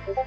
Good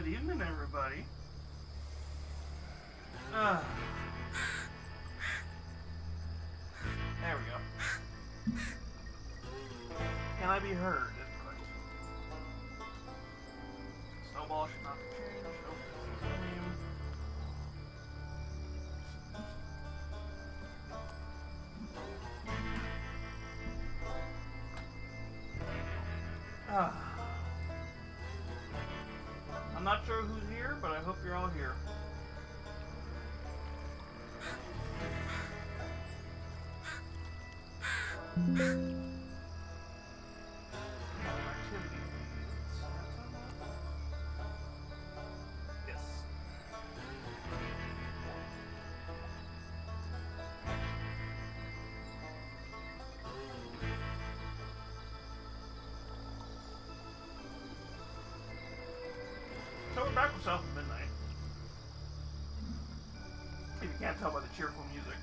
evening, everybody. There we go. Can I be heard? Is the question. Snowball should not be changed. Nope, it's the same. I'm not sure who's here, but I hope you're all here. Yes. So we're back with South of Midnight. If you can't tell by the cheerful music.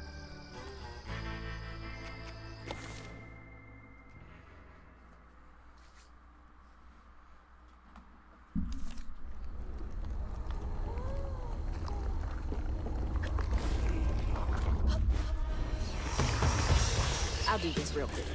I'll do this real quick.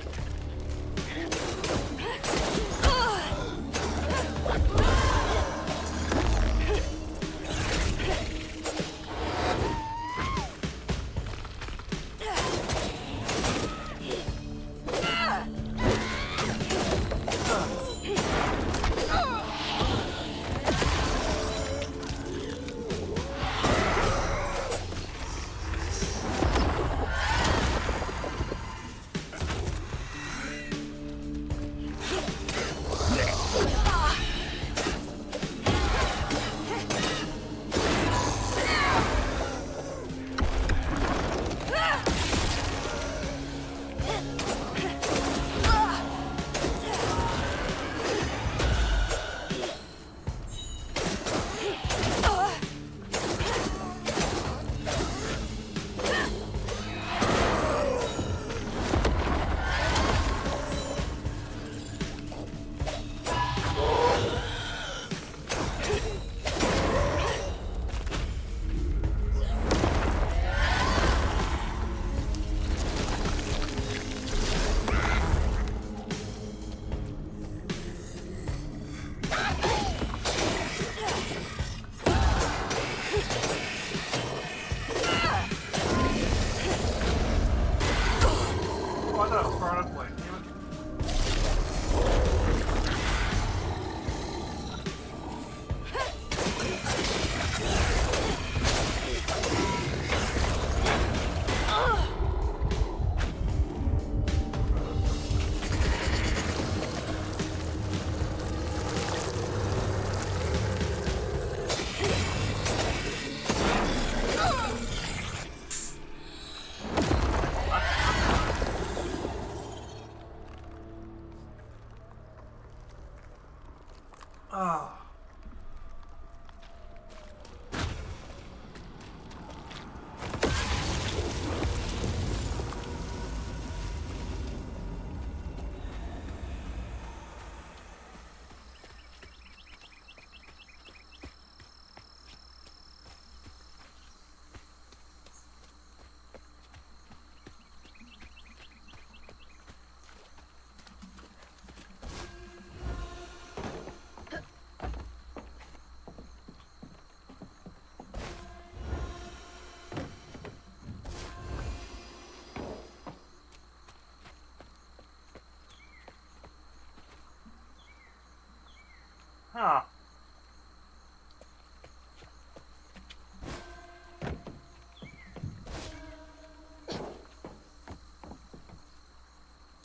Huh.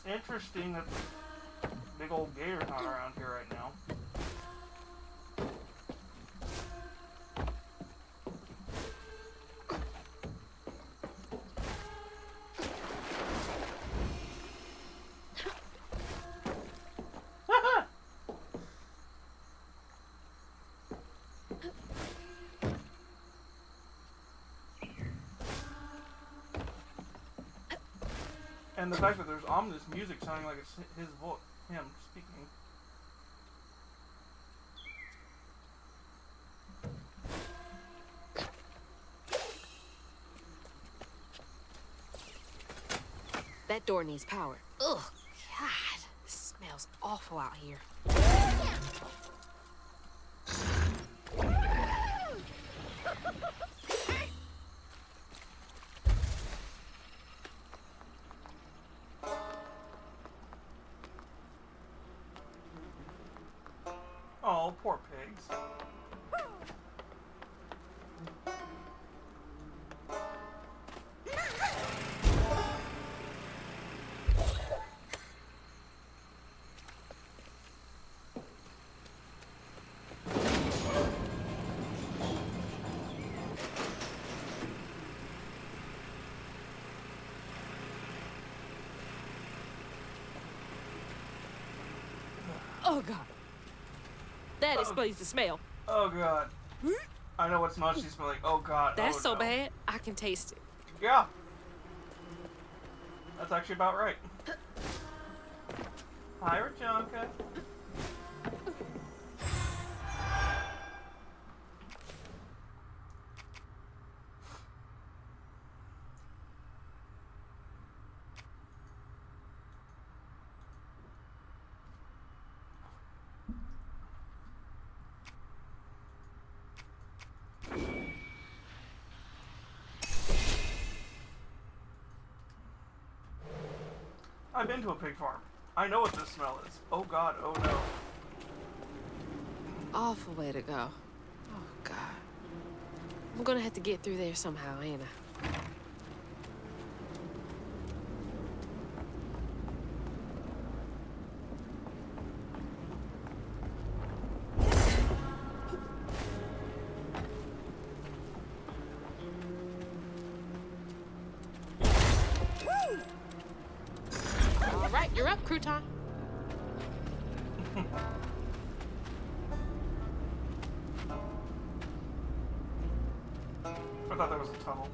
Interesting that big old gator's not around here right now. And the fact that there's ominous music sounding like it's his voice, him speaking. That door needs power. Ugh, God, it smells awful out here. Oh, poor pigs. Oh, God. That explains the smell. Oh god. I know what smell she's smelling. Oh god. That's oh, so no. bad, I can taste it. Yeah. That's actually about right. Hi, Rajonka. I've been to a pig farm. I know what this smell is. Oh god, oh no. Awful way to go. Oh, God. I'm gonna have to get through there somehow, ain't I? All right, you're up, Crouton. I thought there was a tunnel.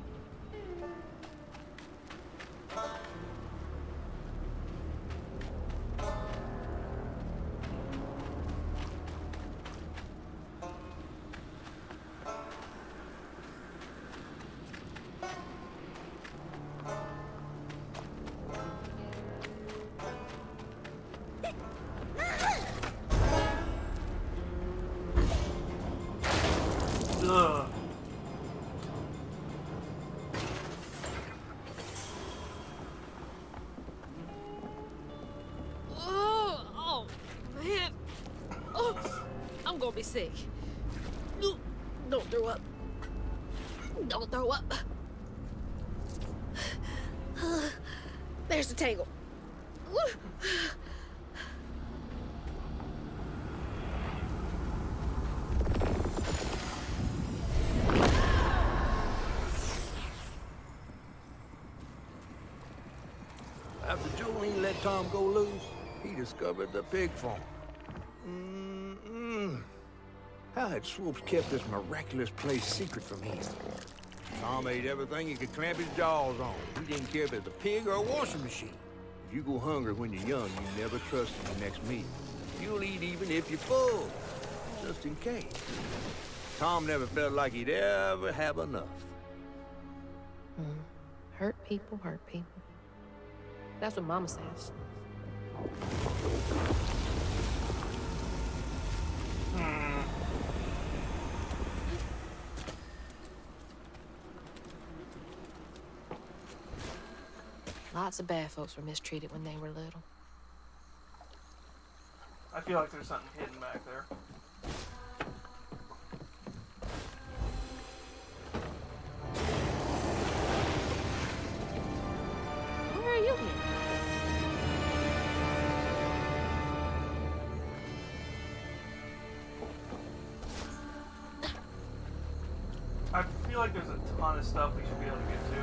Ugh. Oh, man. Oh, I'm gonna be sick. Don't throw up. Don't throw up. There's the tangle. After Jolene let Tom go loose, he discovered the pig farm. How had Swoops kept this miraculous place secret from him? Tom ate everything he could clamp his jaws on. He didn't care if it was a pig or a washing machine. If you go hungry when you're young, you never trust your next meal. You'll eat even if you're full, just in case. Tom never felt like he'd ever have enough. Hurt people, hurt people. That's what Mama says. Lots of bad folks were mistreated when they were little. I feel like there's something hidden back there. Where are you here? I feel like there's a ton of stuff we should be able to get to.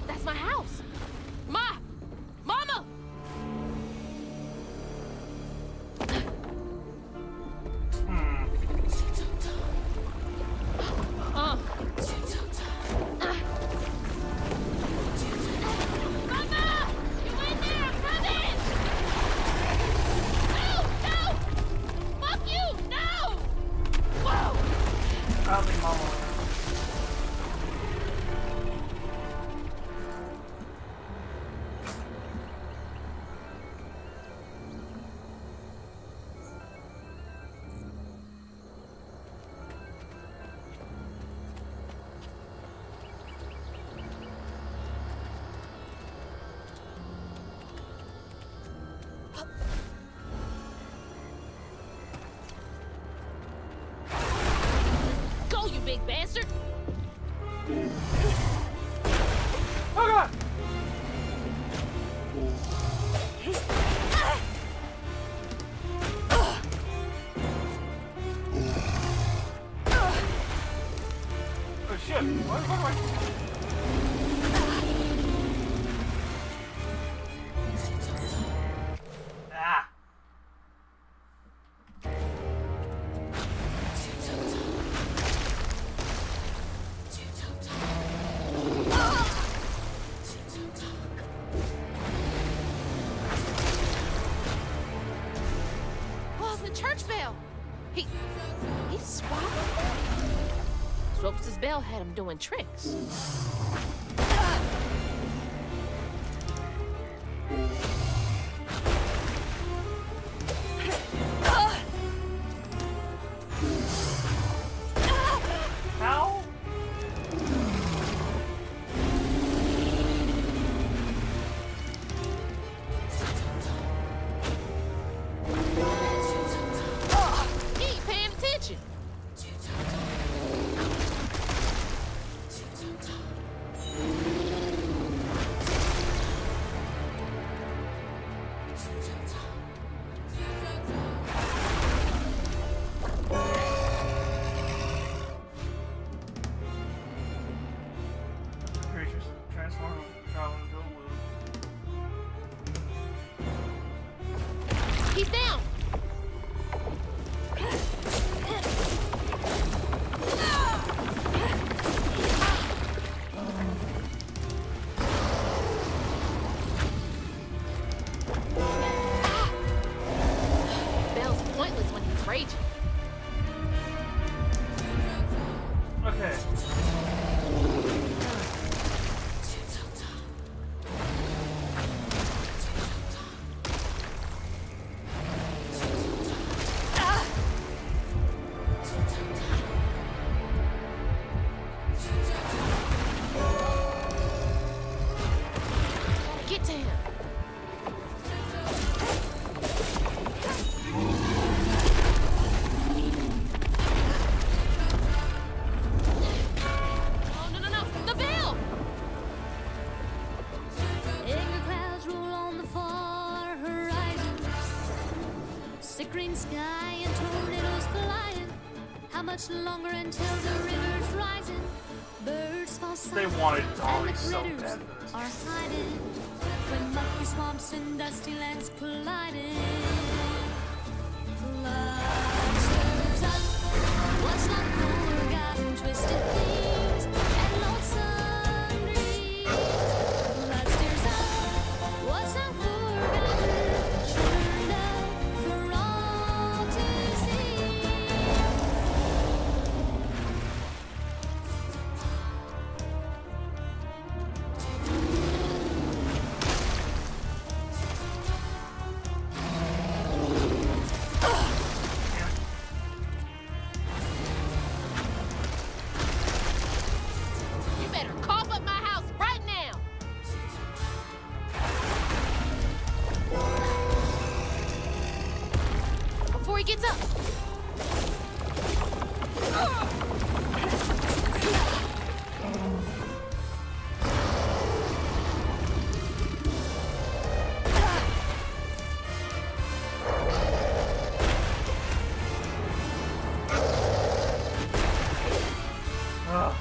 That's my house. Ma! Mama! Mama! You in there? Come in! No! No! Fuck you! No! Whoa! I don't think Mama will. Go, you big bastard! Oh god! Oh shit! What? Ah! Oh, the church bell! He swallowed that? Ropes' bell had him doing tricks. How? He ain't paying attention. much longer until the river's rising? Birds fall They silent wanted and the Dolly so critters bad for this. are hiding when mucky swamps and dusty lands colliding. Clusters up, what's not forgotten, twisted things and lonesome dreams. Clusters up, what's not forgotten, churned up for all to see. You better cough up my house right now. Before he gets up. Ugh.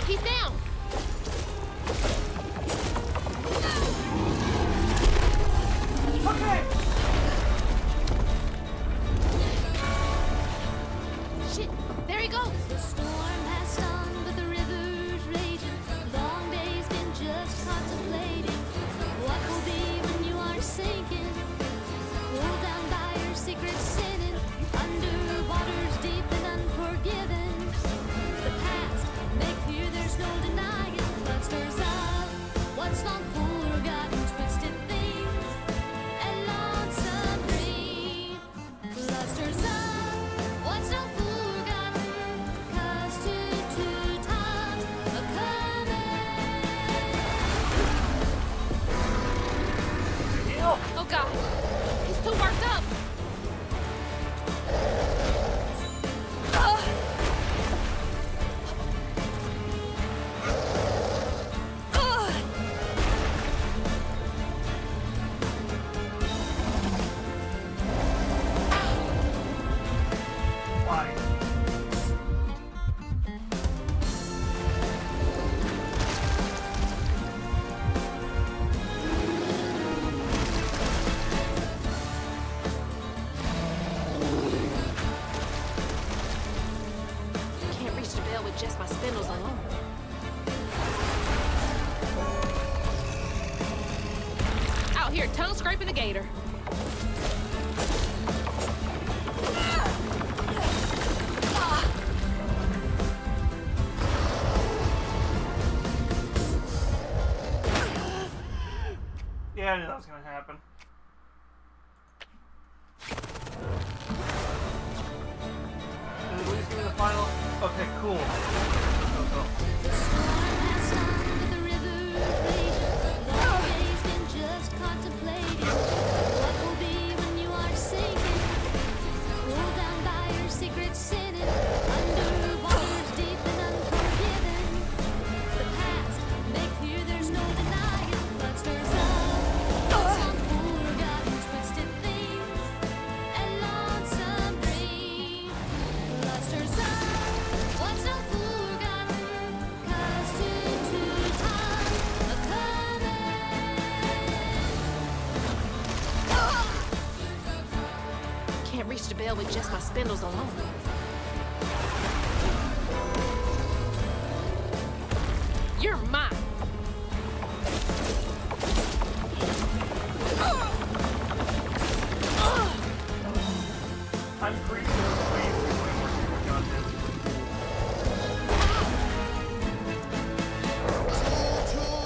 He's down. Okay. Shit, there he goes. The storm passed on, but the river's raging. Long days been just contemplating what will be when you are sinking. Pulled down by your secret sinning, under waters deep and unforgiven. The past, make clear there's no denying. Clusters up, what's long forgotten, twisted things and lonesome dreams. Clusters up, what's not forgotten, 'cause two times a coming. Heal. Oh God, he's too worked up. Why? Can't reach the bell with just my spindles alone. Out here, tongue scraping the gator. Yeah, I knew that was gonna happen. Did at least give me the final? Okay, cool. Go. The storm passed on, but the river's raging. Long days been just contemplating what will be when you are sinking. Pulled down by your secret sinning, under waters deep and unforgiven. The past, make clear there's no denying. Clusters up, what's unforgotten, twisted things and lonesome dreams. Clusters up, what's not forgotten, 'cause two times a coming. Can't reach the bell with just my spindles alone. You're mine. I'm pretty sure it's way worse than what John did. Too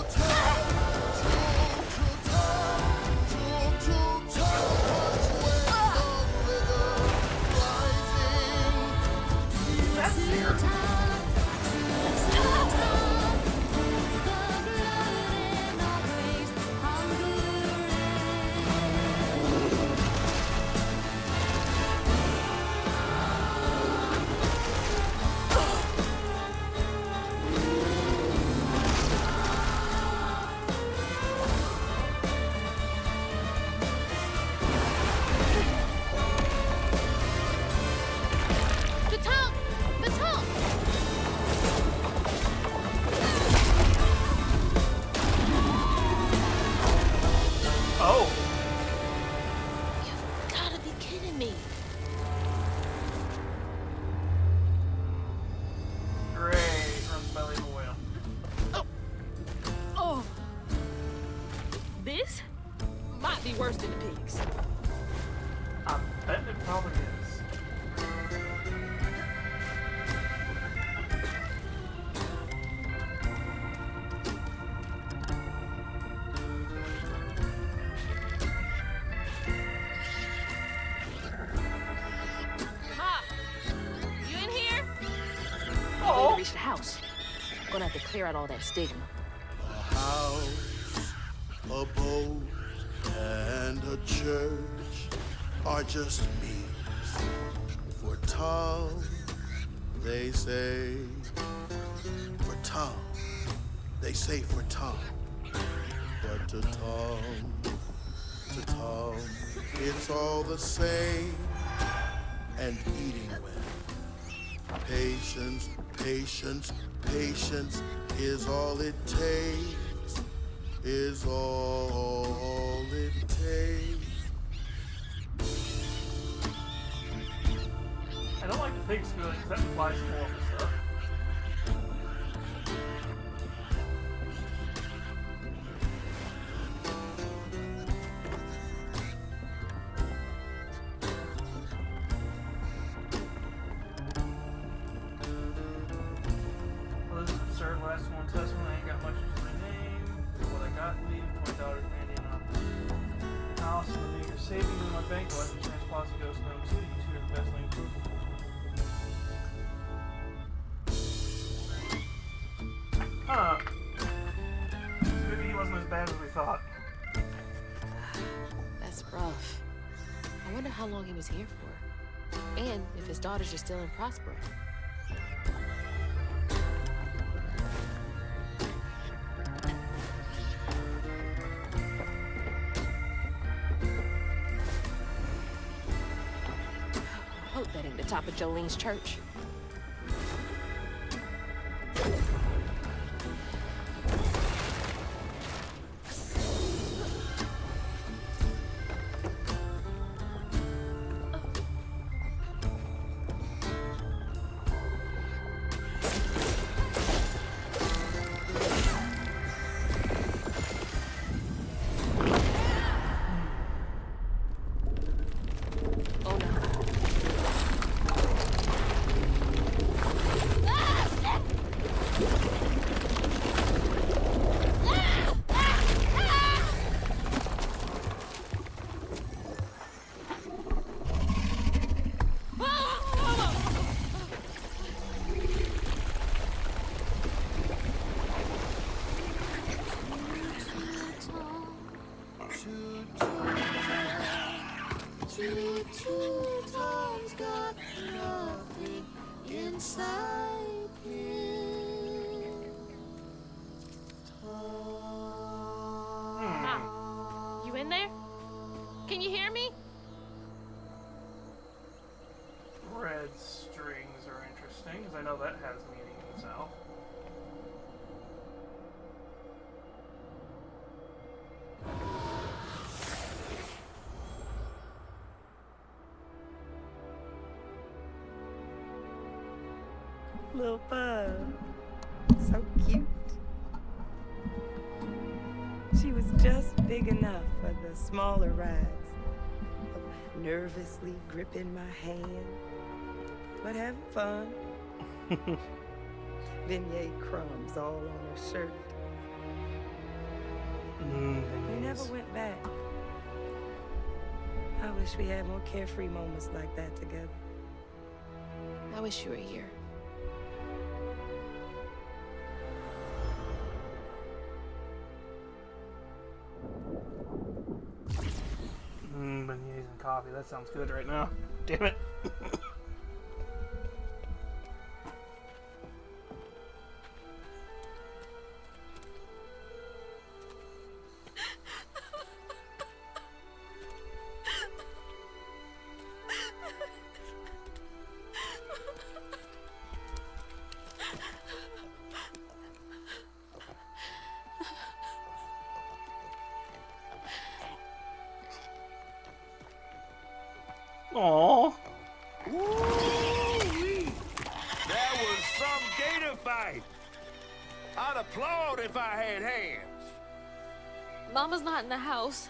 be worse than the pigs. I bet it probably is. Ma, you in here? We Oh! need to reach the house. Gonna have to clear out all that stigma. A house, a boat, and a church are just means for Tom, they say. For Tom, they say for Tom. But to Tom, it's all the same. And eating well. Patience, patience, patience is all it takes. Is all it takes. I don't like the pig's feelings because that implies more of the stuff. Well, this is absurd. Last one testament. I ain't got much to my name. What I got, leave $20 handy in a house and the meager savings in my bank. Life insurance policy goes down too. You two are the best link. Huh. Maybe he wasn't as bad as we thought. That's rough. I wonder how long he was here for. And if his daughters are still in Prospero. I hope that ain't the top of Jolene's church. Oh no. Two Tom's got nothing inside him. Ma, you in there? Can you hear me? Red strings are interesting, because I know that has meaning in the South. Little bug. So cute. She was just big enough for the smaller rides. Nervously gripping my hand, but having fun. Beignet crumbs all on her shirt. We never went back. I wish we had more carefree moments like that together. I wish you were here. Beignets and coffee. That sounds good right now. Damn it. Aww. Woo-wee! That was some gator fight. I'd applaud if I had hands. Mama's not in the house.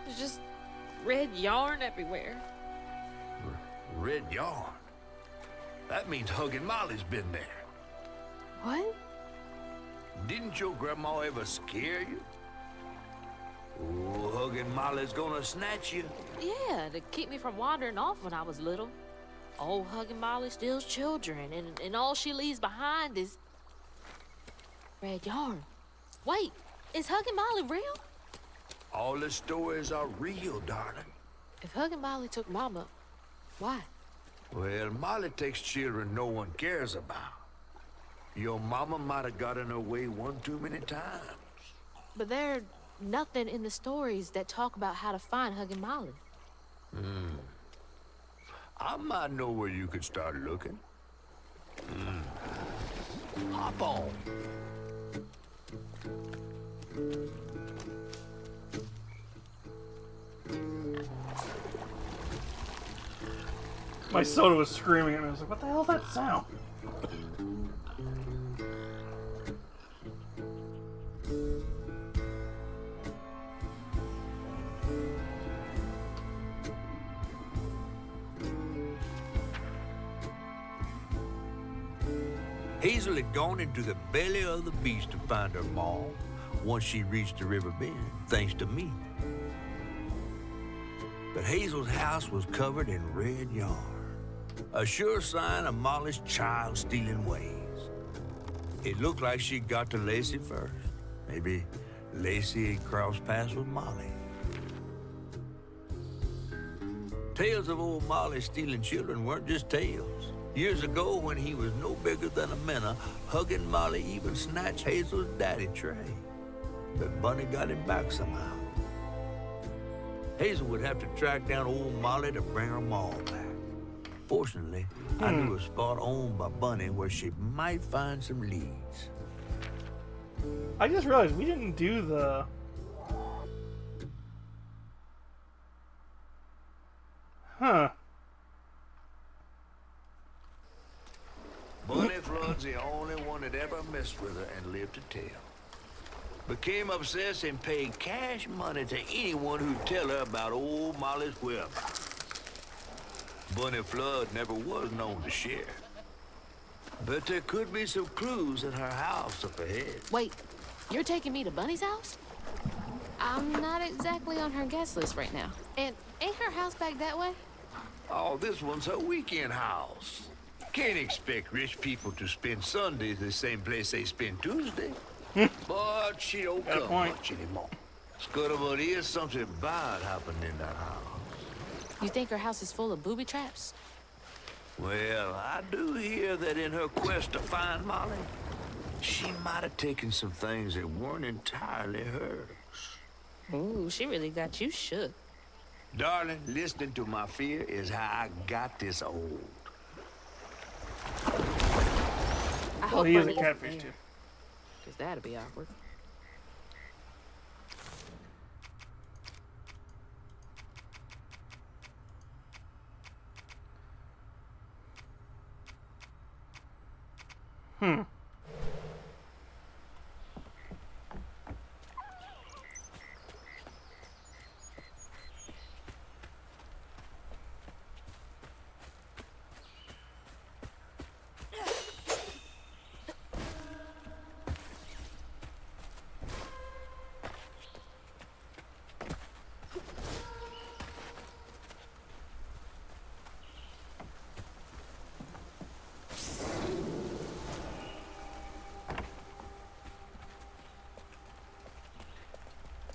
There's just red yarn everywhere. Red yarn? That means Huggin' Molly's been there. What? Didn't your grandma ever scare you? Oh, Huggin' Molly's gonna snatch you. Yeah, to keep me from wandering off when I was little. Old Huggin' Molly steals children, and all she leaves behind is red yarn. Wait, is Huggin' Molly real? All the stories are real, darling. If Huggin' Molly took Mama, why? Well, Molly takes children no one cares about. Your mama might have got in her way one too many times. But there's nothing in the stories that talk about how to find Huggin' Molly. I might know where you could start looking. Hop on. My soda was screaming at me. I was like, what the hell is that sound? Hazel had gone into the belly of the beast to find her ma once she reached the river bend, thanks to me. But Hazel's house was covered in red yarn, a sure sign of Molly's child-stealing ways. It looked like she got to Lacey first. Maybe Lacey had crossed paths with Molly. Tales of old Molly stealing children weren't just tales. Years ago, when he was no bigger than a minnow, Huggin' Molly even snatched Hazel's daddy, Trey. But Bunny got him back somehow. Hazel would have to track down old Molly to bring her ma back. Fortunately, I knew a spot owned by Bunny where she might find some leads. I just realized we didn't do the... Huh. Bunny Flood's the only one that ever messed with her and lived to tell. Became obsessed and paid cash money to anyone who'd tell her about old Molly's whereabouts. Bunny Flood never was known to share. But there could be some clues at her house up ahead. Wait, you're taking me to Bunny's house? I'm not exactly on her guest list right now. And ain't her house back that way? Oh, this one's her weekend house. Can't expect rich people to spend Sunday the same place they spend Tuesday. But she don't Got a come point. much anymore. Scuttlebutt is something bad happened in that house. You think her house is full of booby traps? Well, I do hear that in her quest to find Molly, she might have taken some things that weren't entirely hers. Ooh, she really got you shook. Darling, listening to my fear is how I got this old. I Well, hope he is a Bunny isn't catfish, there, too. 'cause that'd be awkward.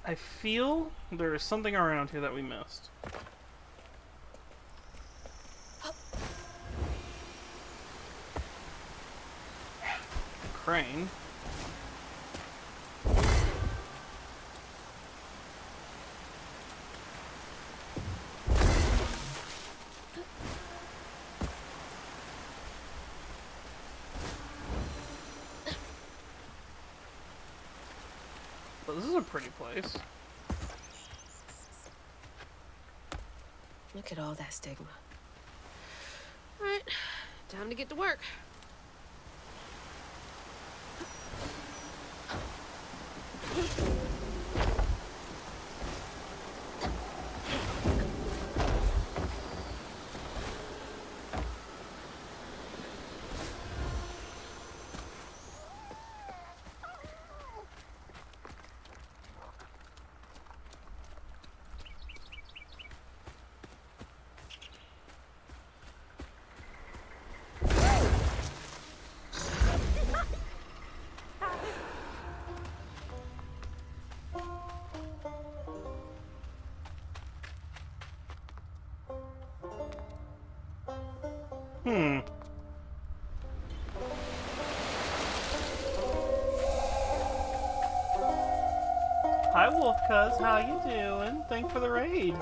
I feel there is something around here that we missed. Crane. But this is a pretty place. Look at all that stigma. All right, time to get to work. Hi, Wolf Cuz. How you doing? Thanks for the raid.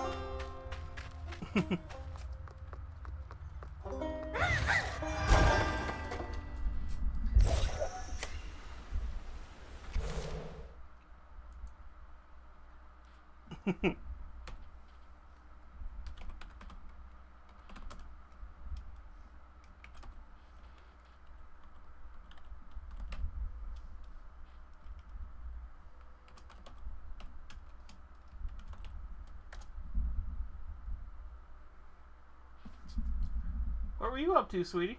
What were you up to, sweetie?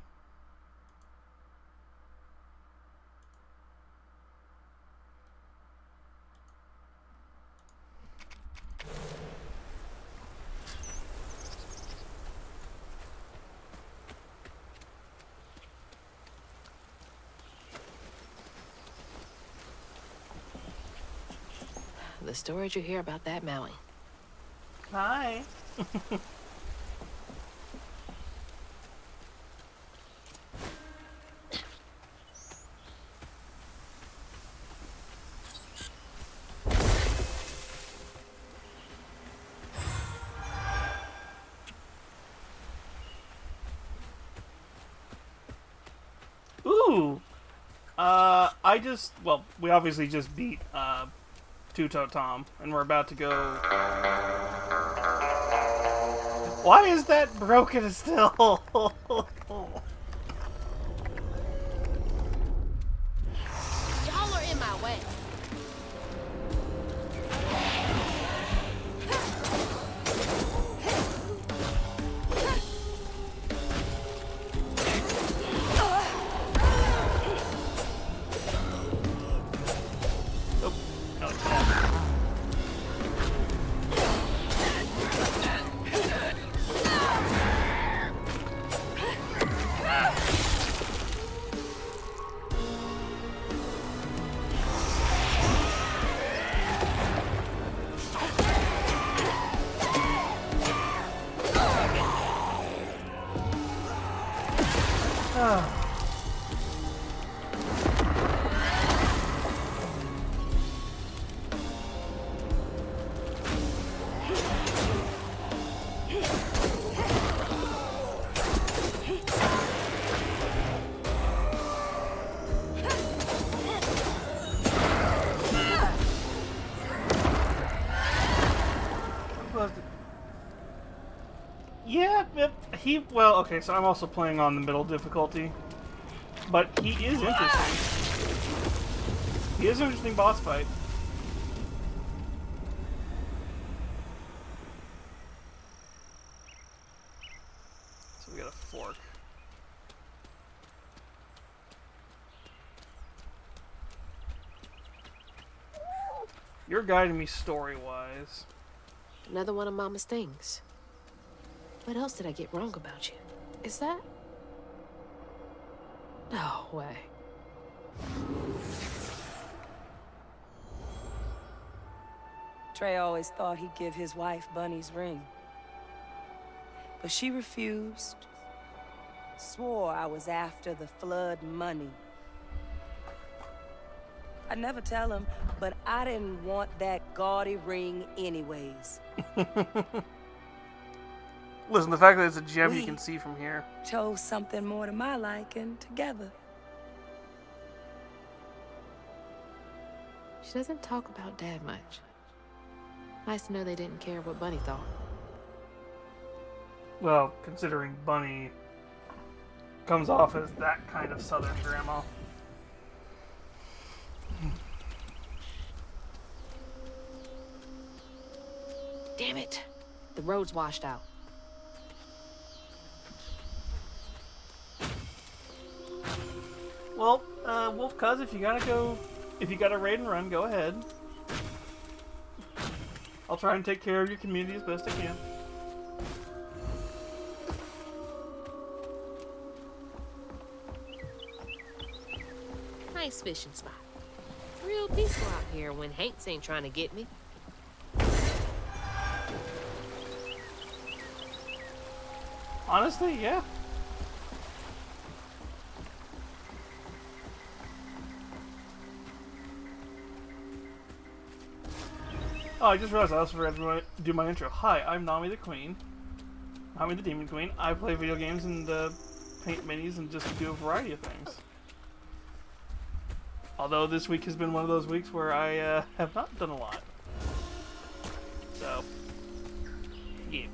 The stories you hear about that Maui. Hi. Ooh. We obviously just beat Two-Toe Tom, and we're about to go. Why is that broken still? Y'all are in my way. Yeah, well, okay, so I'm also playing on the middle difficulty. But he is interesting. He is an interesting boss fight. So we got a fork. You're guiding me story-wise. Another one of Mama's things. What else did I get wrong about you? Is that? No way. Trey always thought he'd give his wife Bunny's ring. But she refused. Swore I was after the flood money. I'd never tell him, but I didn't want that gaudy ring anyways. Listen, the fact that it's a gem you can see from here. Chose something more to my liking together. She doesn't talk about Dad much. Nice to know they didn't care what Bunny thought. Well, considering Bunny comes off as that kind of southern grandma. Damn it! The road's washed out. Well, Wolf Cuz, if you gotta raid and run, go ahead. I'll try and take care of your community as best I can. Nice fishing spot. Real peaceful out here when Hanks ain't trying to get me. Honestly, yeah. Oh, I just realized I also forgot to do my intro. Hi, I'm Nami the Queen. Nami the Demon Queen. I play video games and paint minis and just do a variety of things. Although this week has been one of those weeks where I have not done a lot. So, yeah.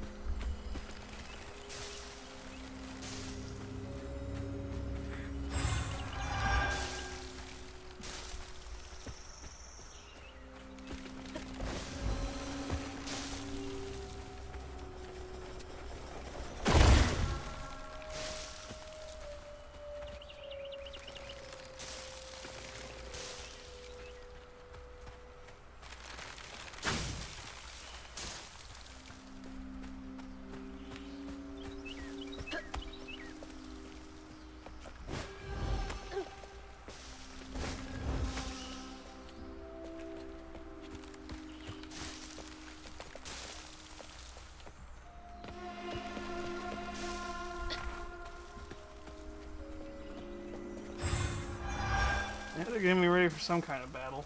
Yeah, they're getting me ready for some kind of battle.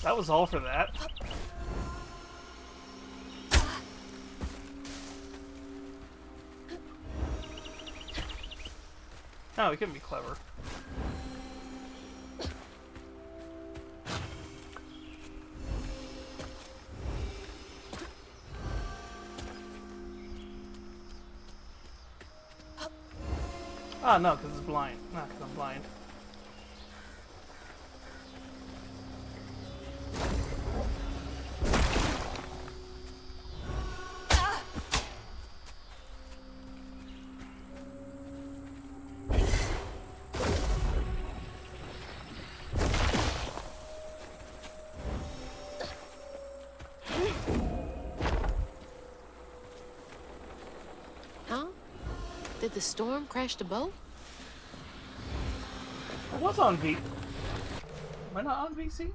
That was all for that. No, he couldn't be clever. Ah, no, because it's blind. Not because I'm blind. Huh? Did the storm crash the boat? I was on V. Am I not on VC?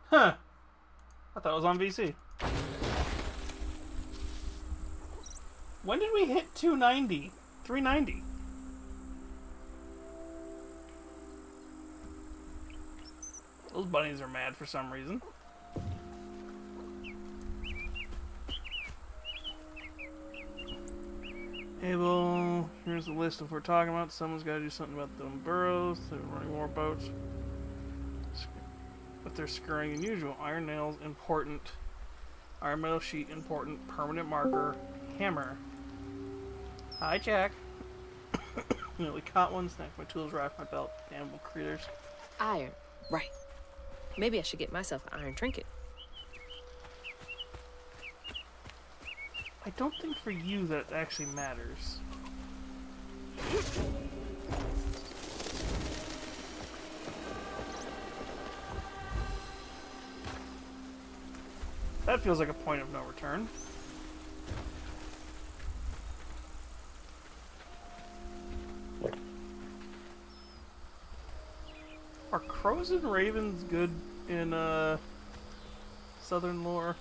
Huh. I thought it was on VC. When did we hit 290? 390? Those bunnies are mad for some reason. Able, here's the list of what we're talking about. Someone's got to do something about the burrows. They're running more boats. But they're scurrying unusual. Iron nails, important. Iron metal sheet, important. Permanent marker. Hammer. Hi, Jack. Nearly caught one. Snack my tools, right off my belt. Animal critters. Iron. Right. Maybe I should get myself an iron trinket. I don't think for you that actually matters. That feels like a point of no return. Are crows and ravens good in southern lore?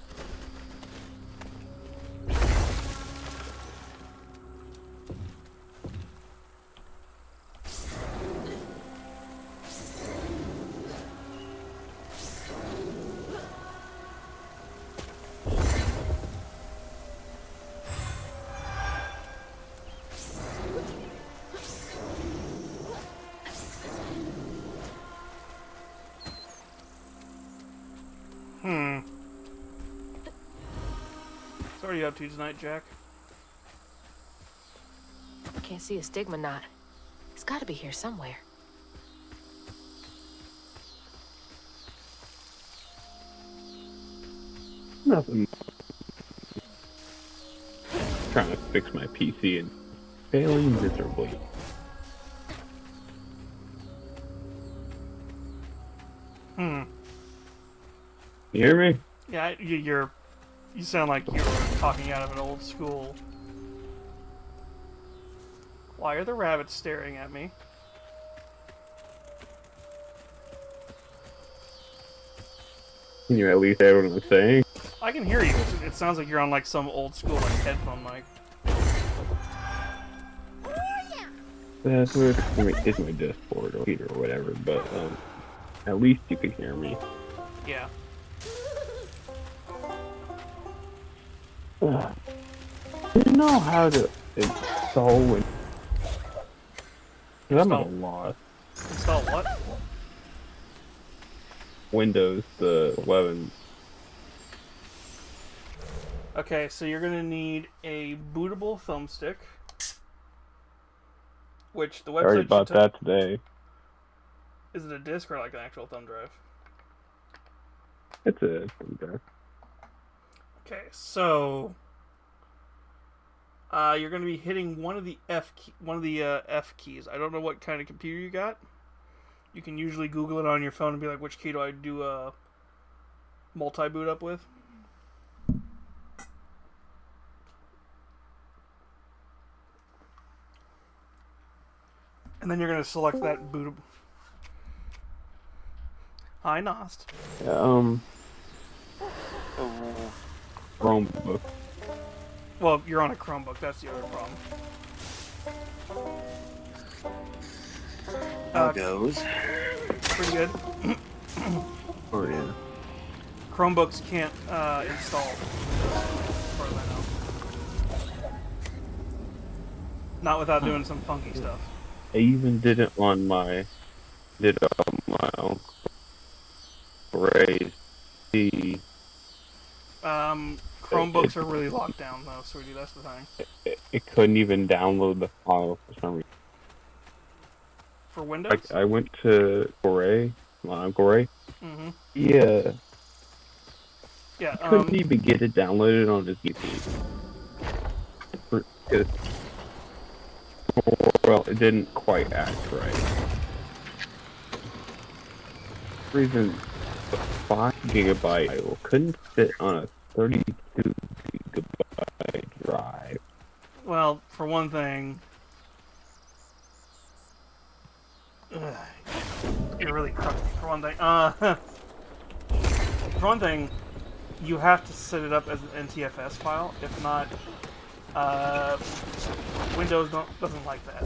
So what are you up to tonight, Jack? I can't see a stigma knot. It's got to be here somewhere. Nothing. trying to fix my PC and failing miserably. Hmm. You hear me? Yeah, you sound like you're talking out of an old school. Why are the rabbits staring at me? Can you at least hear what I'm saying? I can hear you. It sounds like you're on like some old school like headphone mic. That's what it's my Discord or Peter or whatever, but at least you can hear me. Yeah. Do you know how to install Windows? I'm at a loss. Install what? Windows, the 11. Okay, so you're gonna need a bootable thumbstick, which the I already website bought that today. Is it a disc or like an actual thumb drive? It's a thumb drive. Okay, so you're going to be hitting one of the F keys. I don't know what kind of computer you got. You can usually Google it on your phone and be like, which key do I do a multi-boot up with? And then you're going to select that bootable. Hi, Nost. Chromebook. Well, you're on a Chromebook. That's the other problem. How goes? Pretty good. Oh yeah. Chromebooks can't install, as far as I know. Not without doing some funky stuff. I even did it on my Uncle Ray's PC. Chromebooks are really locked down though, sweetie. That's the thing. It couldn't even download the file for some reason. For Windows? I went to my Uncle Ray. Mm-hmm. Yeah. Yeah. Couldn't even get it downloaded on his PC. Well, it didn't quite act right. Reason the 5 gigabyte file couldn't fit on a 32 gigabyte drive. Well, for one thing, you're really crusty. For one thing, for one thing, you have to set it up as an NTFS file. If not, Windows doesn't like that.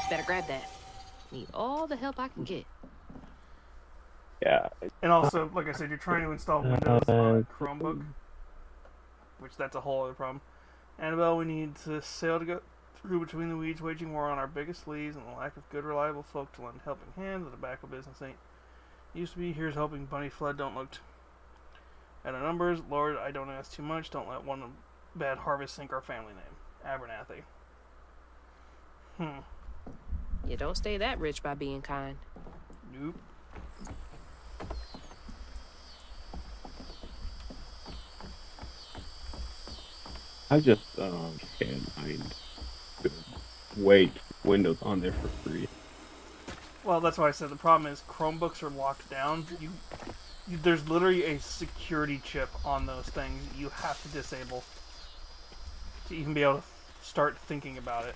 Better grab that. Need all the help I can get. Yeah. And also, like I said, you're trying to install Windows on a Chromebook, which that's a whole other problem. Annabelle, we need to sail to go through between the weeds, waging war on our biggest leads and the lack of good, reliable folk to lend helping hands. The tobacco business ain't used to be. Here's hoping Bunny Flood don't look at our numbers. Lord, I don't ask too much. Don't let one bad harvest sink our family name. Abernathy. You don't stay that rich by being kind. Nope. I just can't find good way to Windows on there for free. Well, that's why I said the problem is Chromebooks are locked down. There's literally a security chip on those things you have to disable to even be able to start thinking about it.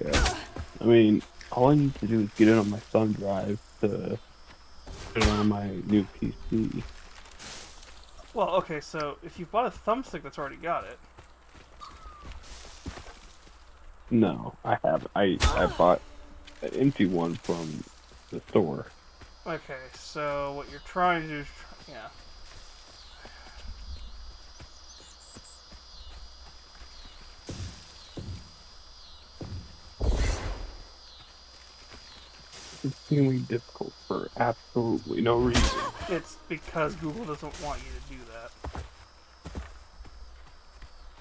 Yeah. I mean, all I need to do is get it on my thumb drive to put it on my new PC. Well, okay, so if you bought a thumbstick that's already got it. No, I have. I bought an empty one from the store. Okay, so what you're trying to do is, yeah. It's extremely difficult for absolutely no reason. It's because Google doesn't want you to do that.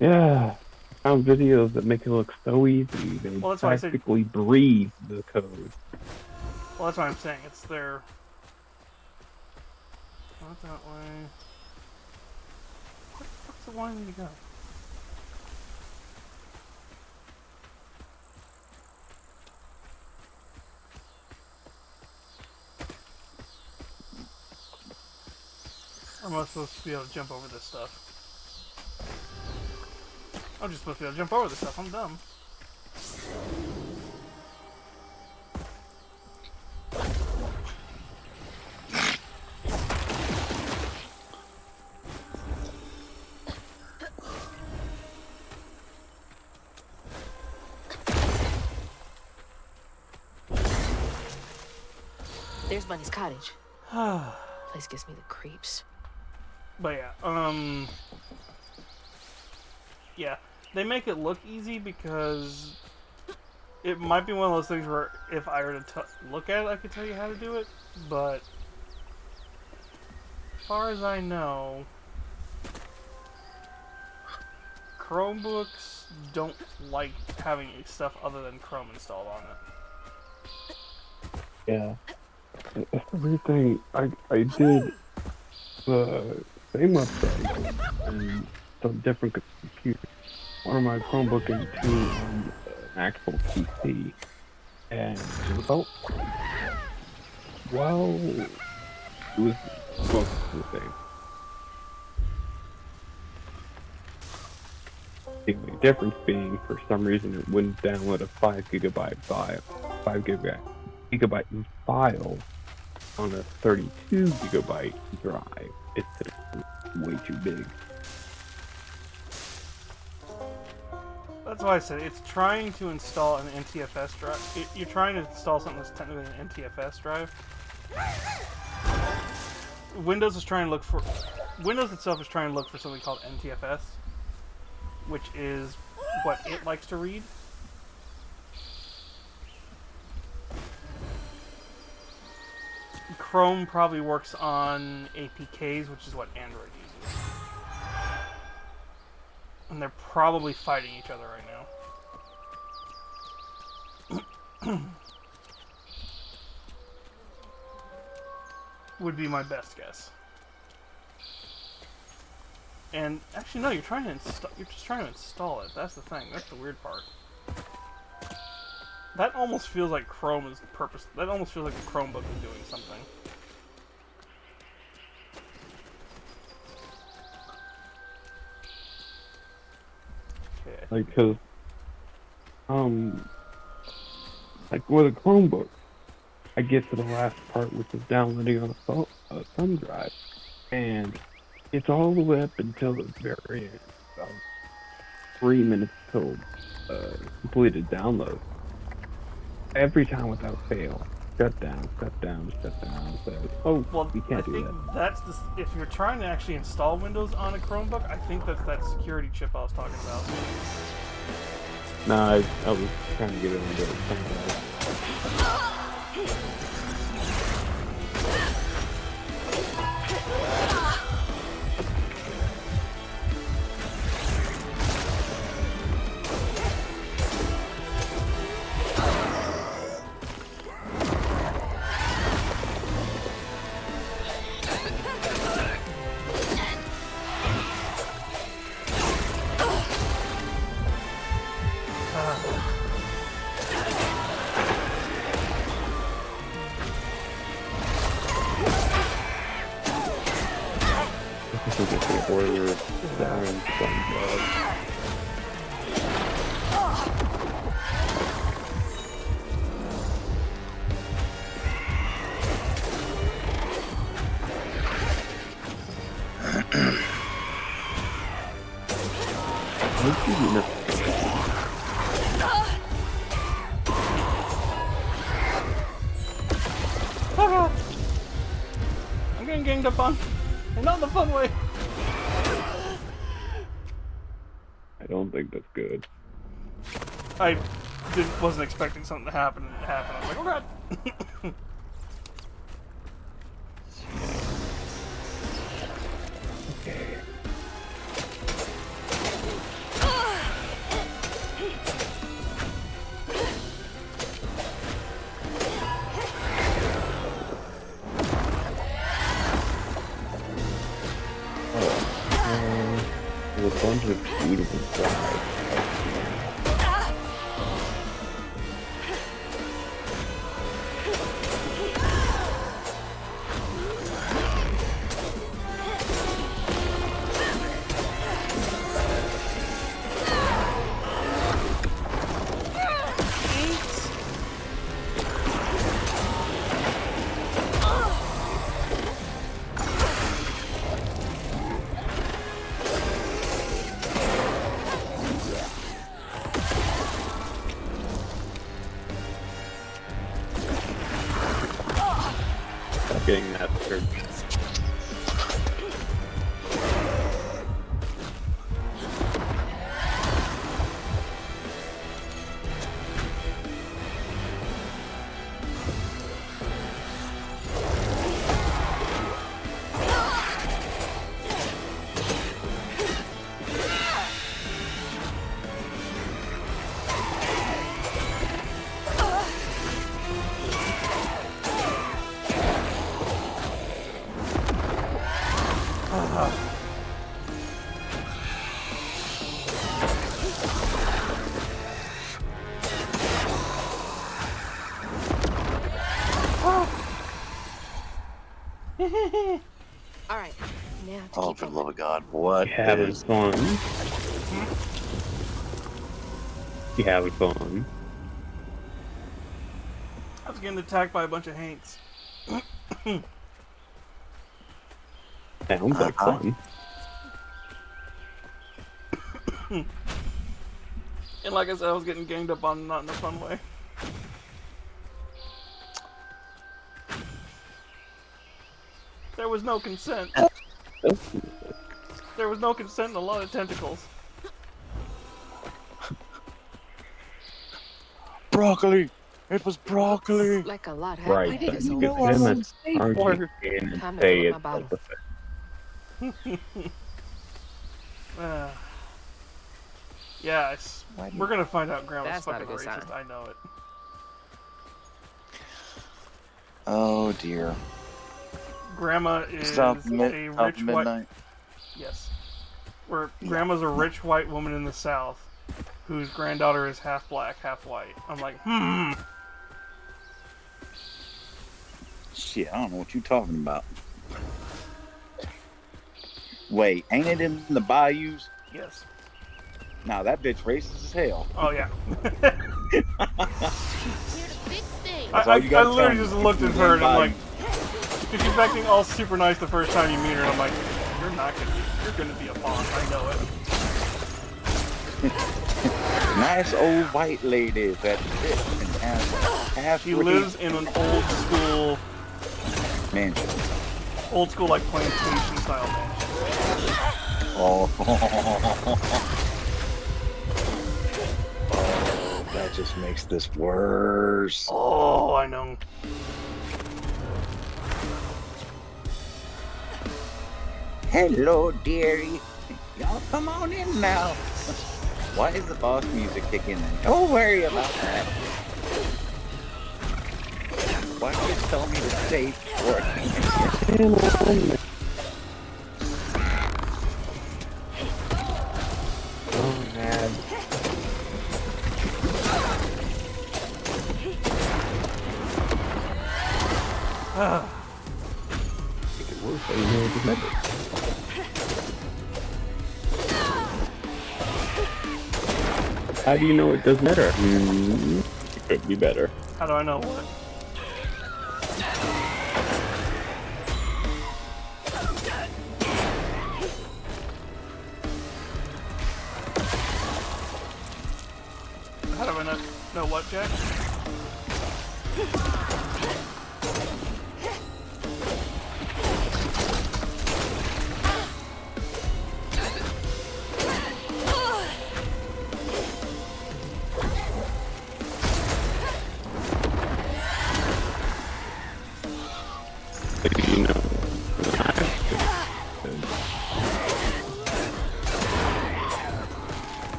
Yeah, I found videos that make it look so easy. They Well, that's why I said- practically breathe the code. Well, that's what I'm saying. It's their Not that way. Where the fuck's the wanting me to go? Or am I supposed to be able to jump over this stuff? I'm just supposed to be able to jump over this stuff. I'm dumb. There's Bunny's cottage. Place gives me the creeps. But yeah, yeah, they make it look easy because it might be one of those things where if I were to look at it, I could tell you how to do it, but as far as I know, Chromebooks don't like having stuff other than Chrome installed on it. Yeah. That's the weird thing. I did the same website and some different computers. One of my Chromebook and two on an actual PC. And it was about, well, it was close to the same. The only difference being, for some reason, it wouldn't download a 5 gigabyte file on a 32 gigabyte drive. It's way too big. That's why I said it's trying to install an NTFS drive. You're trying to install something that's technically an NTFS drive. Windows itself is trying to look for something called NTFS, which is what it likes to read. Chrome probably works on APKs, which is what Android uses. And they're probably fighting each other right now. Would be my best guess. And actually, no, you're just trying to install it. That's the thing. That's the weird part. That almost feels like Chrome is that almost feels like the Chromebook is doing something. Okay. Like, cause, like with a Chromebook, I get to the last part, which is downloading on a thumb drive, and it's all the way up until the very end, about 3 minutes till completed download. Every time without fail, shut down. Says, oh, Well, you can't do that. I think if you're trying to actually install Windows on a Chromebook, I think that's that security chip I was talking about. Nah, I was trying to get it on the thumb drive. I'm getting ganged up on, and not in the fun way. I don't think that's good. I wasn't expecting something to happen, and it happened. I was like, oh god. Okay. is a beautiful drive. Getting that third. All right, now to Oh, keep for the going. love of God, what You having is... fun? You having fun? I was getting attacked by a bunch of haints. Sounds like fun. And like I said, I was getting ganged up on, not in a fun way. There was no consent. There was no consent and a lot of tentacles. Broccoli! It was broccoli! Like a lot Right, happened. but this you whole get place. them as target and Time to say fill up it's my bottle. Yeah, we're gonna find out Grandma's That's not a fucking good racist. sign. I know it. Oh dear. Grandma is Stop a rich white. midnight. Yes. Grandma's a rich white woman in the South, whose granddaughter is half black, half white. I'm like, Shit, I don't know what you're talking about. Wait, ain't it in the bayous? Yes. Nah, that bitch racist as hell. Oh yeah. Here to fix things. That's all you I gotta tell literally me. just looked at It's her in and I'm like, bayous. because she's acting all super nice the first time you meet her, and I'm like, you're gonna be a boss. I know it. Nice old white lady that sits and has half She lives in an old school mansion. Old school, like, plantation style mansion. Oh. Oh, that just makes this worse. Oh, I know. Hello, dearie. Y'all come on in now. Why is the boss music kicking in? Don't worry about that. Why don't you tell me to stay for it? Oh, man. Make it worse, I know it's better. How do you know it does better? It could be better. How do I know what? How do I know what, Jack? Like, you know,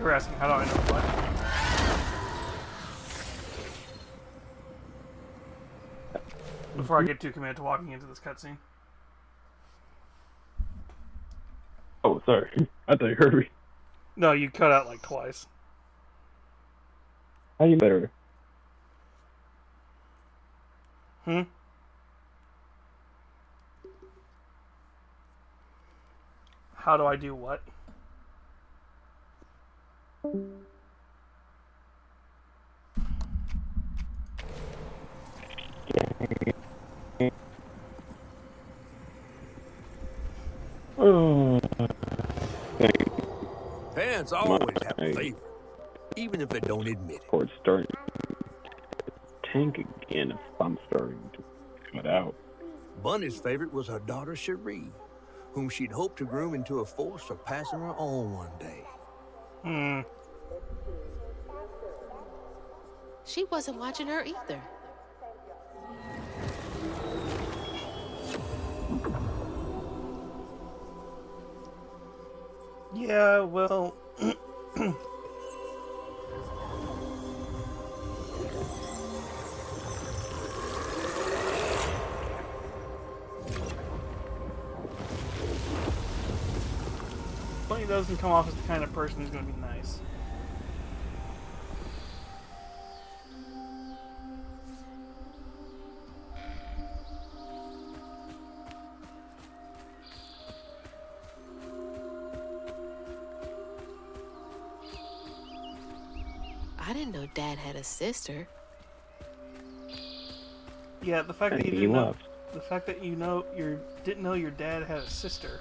were asking, how do I know what? Before I get too committed to walking into this cutscene. Oh, sorry. I thought you heard me. No, you cut out like twice. How you better? Hmm? How do I do what? Oh, Parents always have a favorite, even if they don't admit it. it's starting to tank again if I'm starting to cut out. Bunny's favorite was her daughter Cherie, whom she'd hoped to groom into a force surpassing her own one day. Hmm. She wasn't watching her either. Yeah, well... Bunny doesn't come off as the kind of person who's going to be nice. I didn't know Dad had a sister. Yeah, the fact that you He didn't know, left. the fact that didn't know your dad had a sister.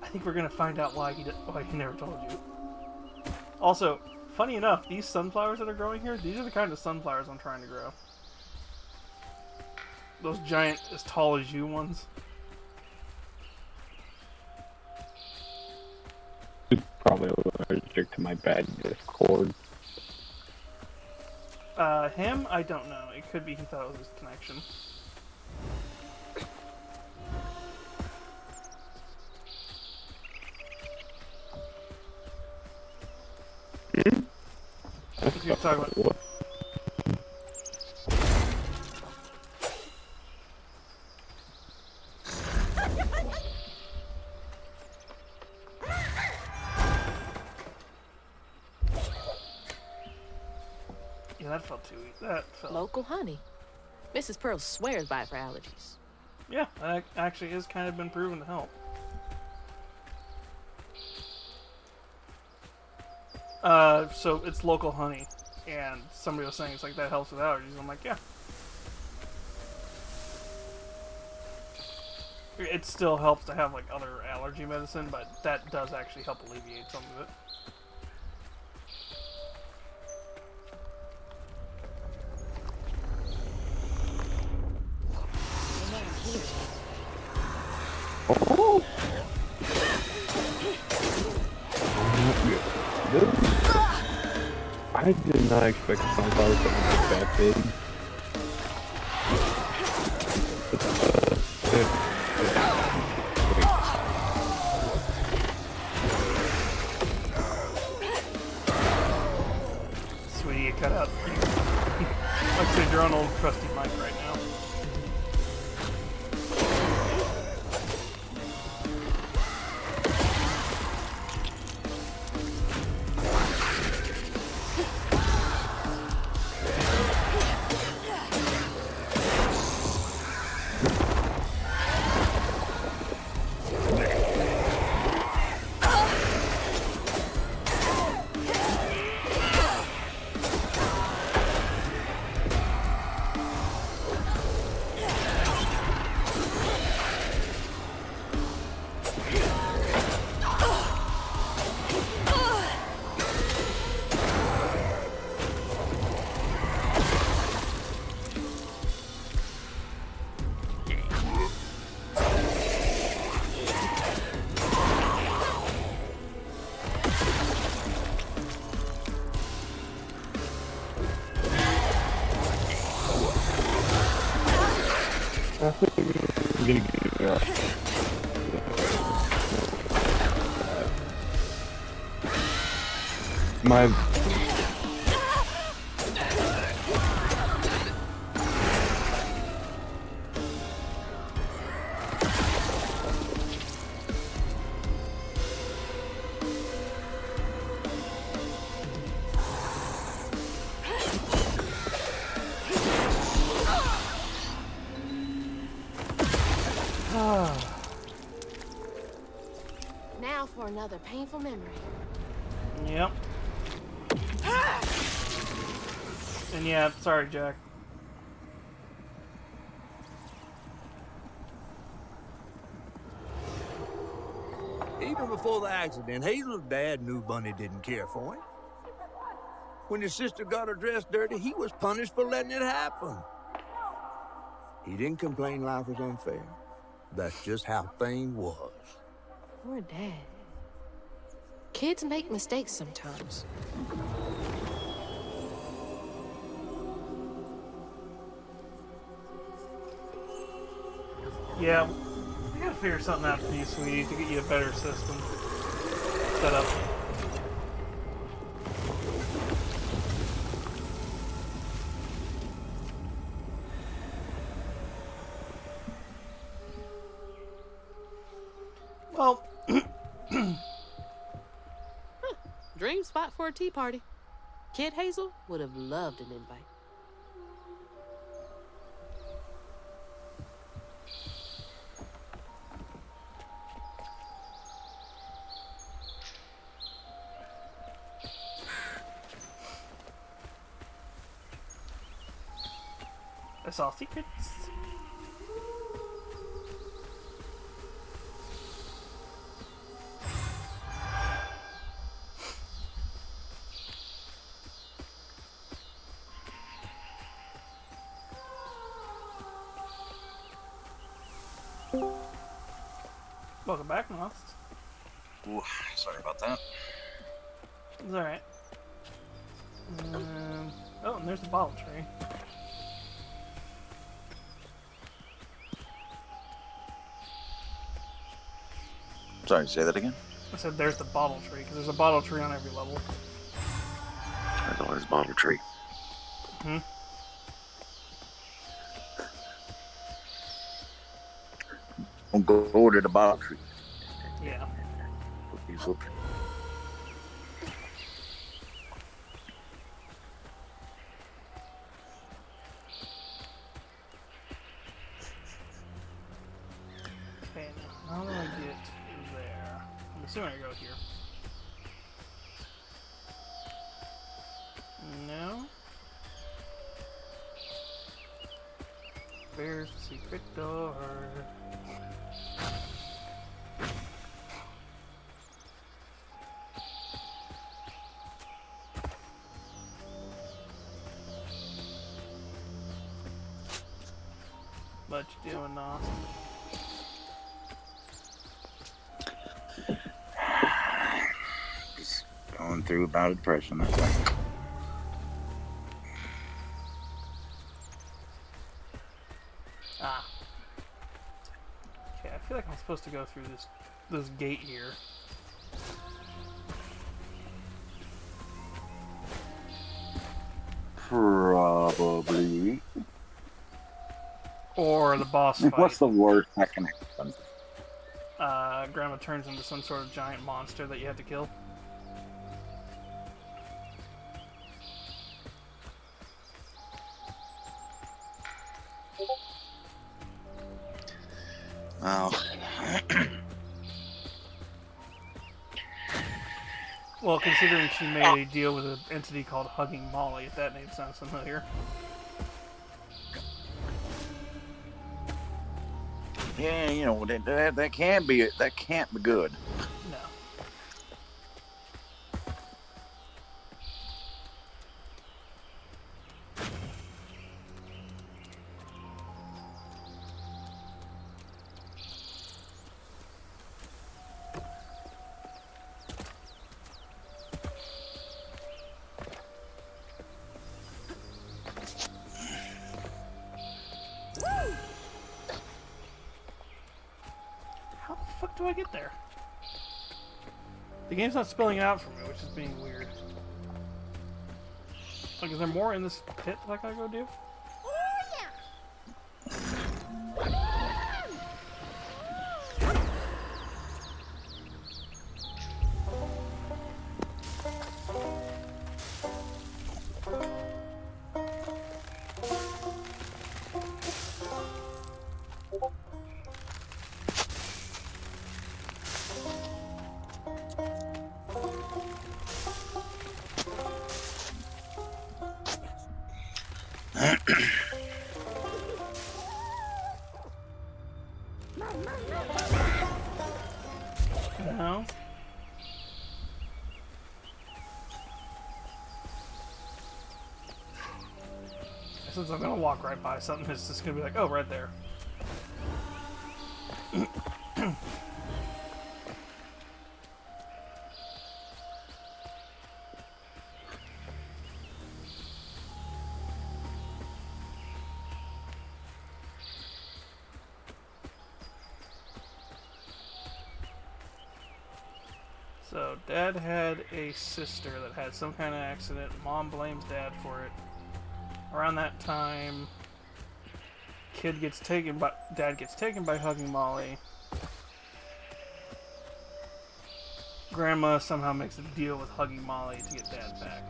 I think we're gonna find out why he never told you. Also, funny enough, these sunflowers that are growing here, these are the kind of sunflowers I'm trying to grow. Those giant, as tall as you ones. He's probably allergic to my bad Discord. Him? I don't know. It could be he thought it was his connection. What you talking about? What? Yeah, that felt too easy. That felt... Local honey. Mrs. Pearl swears by it for allergies. Yeah, that actually has kind of been proven to help. So it's local honey, and somebody was saying it's like that helps with allergies. I'm like, yeah. It still helps to have like other allergy medicine, but that does actually help alleviate some of it. Oh! I did not expect the sunflower to be that big. Sweetie, you cut out. Like I said, you're on old trusty mic right now. I think we're gonna get it out. My Now for another painful memory. Yep. And yeah, sorry, Jack. Even before the accident, Hazel's dad knew Bunny didn't care for him. When his sister got her dress dirty, he was punished for letting it happen. He didn't complain life was unfair. That's just how things was. Poor Dad. Kids make mistakes sometimes. Yeah, we gotta figure something out for you, sweetie, to get you a better system set up. Well, Dream spot for a tea party. Kid Hazel would have loved an invite. I saw secrets. Welcome back, Lost. Ooh, sorry about that. It's alright. Oh, and there's the bottle tree. Sorry, say that again? I said there's the bottle tree, because there's a bottle tree on every level. There's always a bottle tree. Hmm? Don't go to the bottle tree. Yeah. Okay, now how do I get there? I'm assuming I go here. No. Where's the secret door? What you doing, Austin? Just going through a bout of depression, that's all. Ah. Okay, I feel like I'm supposed to go through this gate here. Probably. Or the boss fight. What's the worst that can happen? Grandma turns into some sort of giant monster that you have to kill. Oh. Well, considering she made a deal with an entity called Hugging Molly, if that name sounds familiar. Yeah, you know, that can't be good. No. How the fuck do I get there? The game's not spelling it out for me, which is being weird. Like, is there more in this pit that I gotta go do? No. Since I'm gonna walk right by something, it's just gonna be like, oh, right there. So, Dad had a sister that had some kind of accident. Mom blames Dad for it. Around that time, Dad gets taken by Hugging Molly. Grandma somehow makes a deal with Hugging Molly to get Dad back.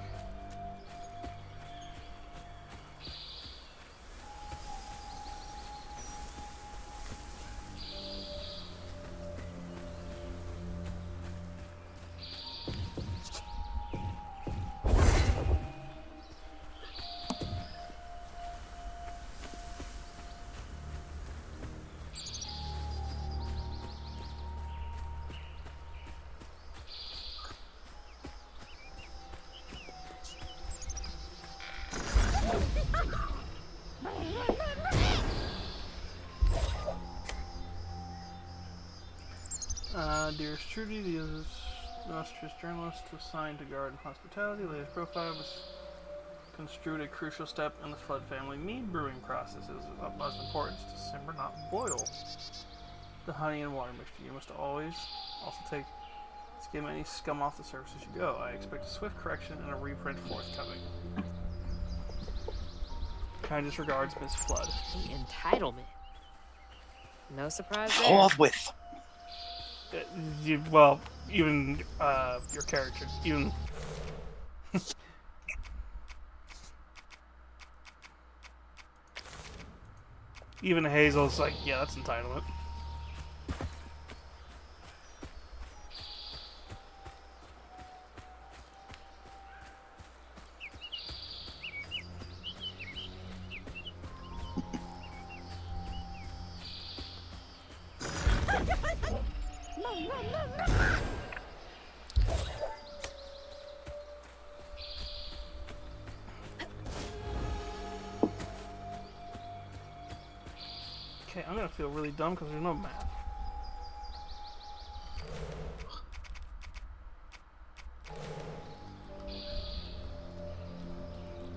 Dearest Trudy, the illustrious journalist assigned to guard and hospitality, latest profile was construed a crucial step in the Flood family mead brewing process. It is of utmost importance to simmer, not boil, the honey and water mixture. You must always also skim any scum off the surface as you go. I expect a swift correction and a reprint forthcoming. Kindest regards, Miss Flood. The entitlement. No surprise there. Forthwith. Well, even your character, even even Hazel's like, yeah, that's entitlement. Okay, I'm gonna feel really dumb because there's no map.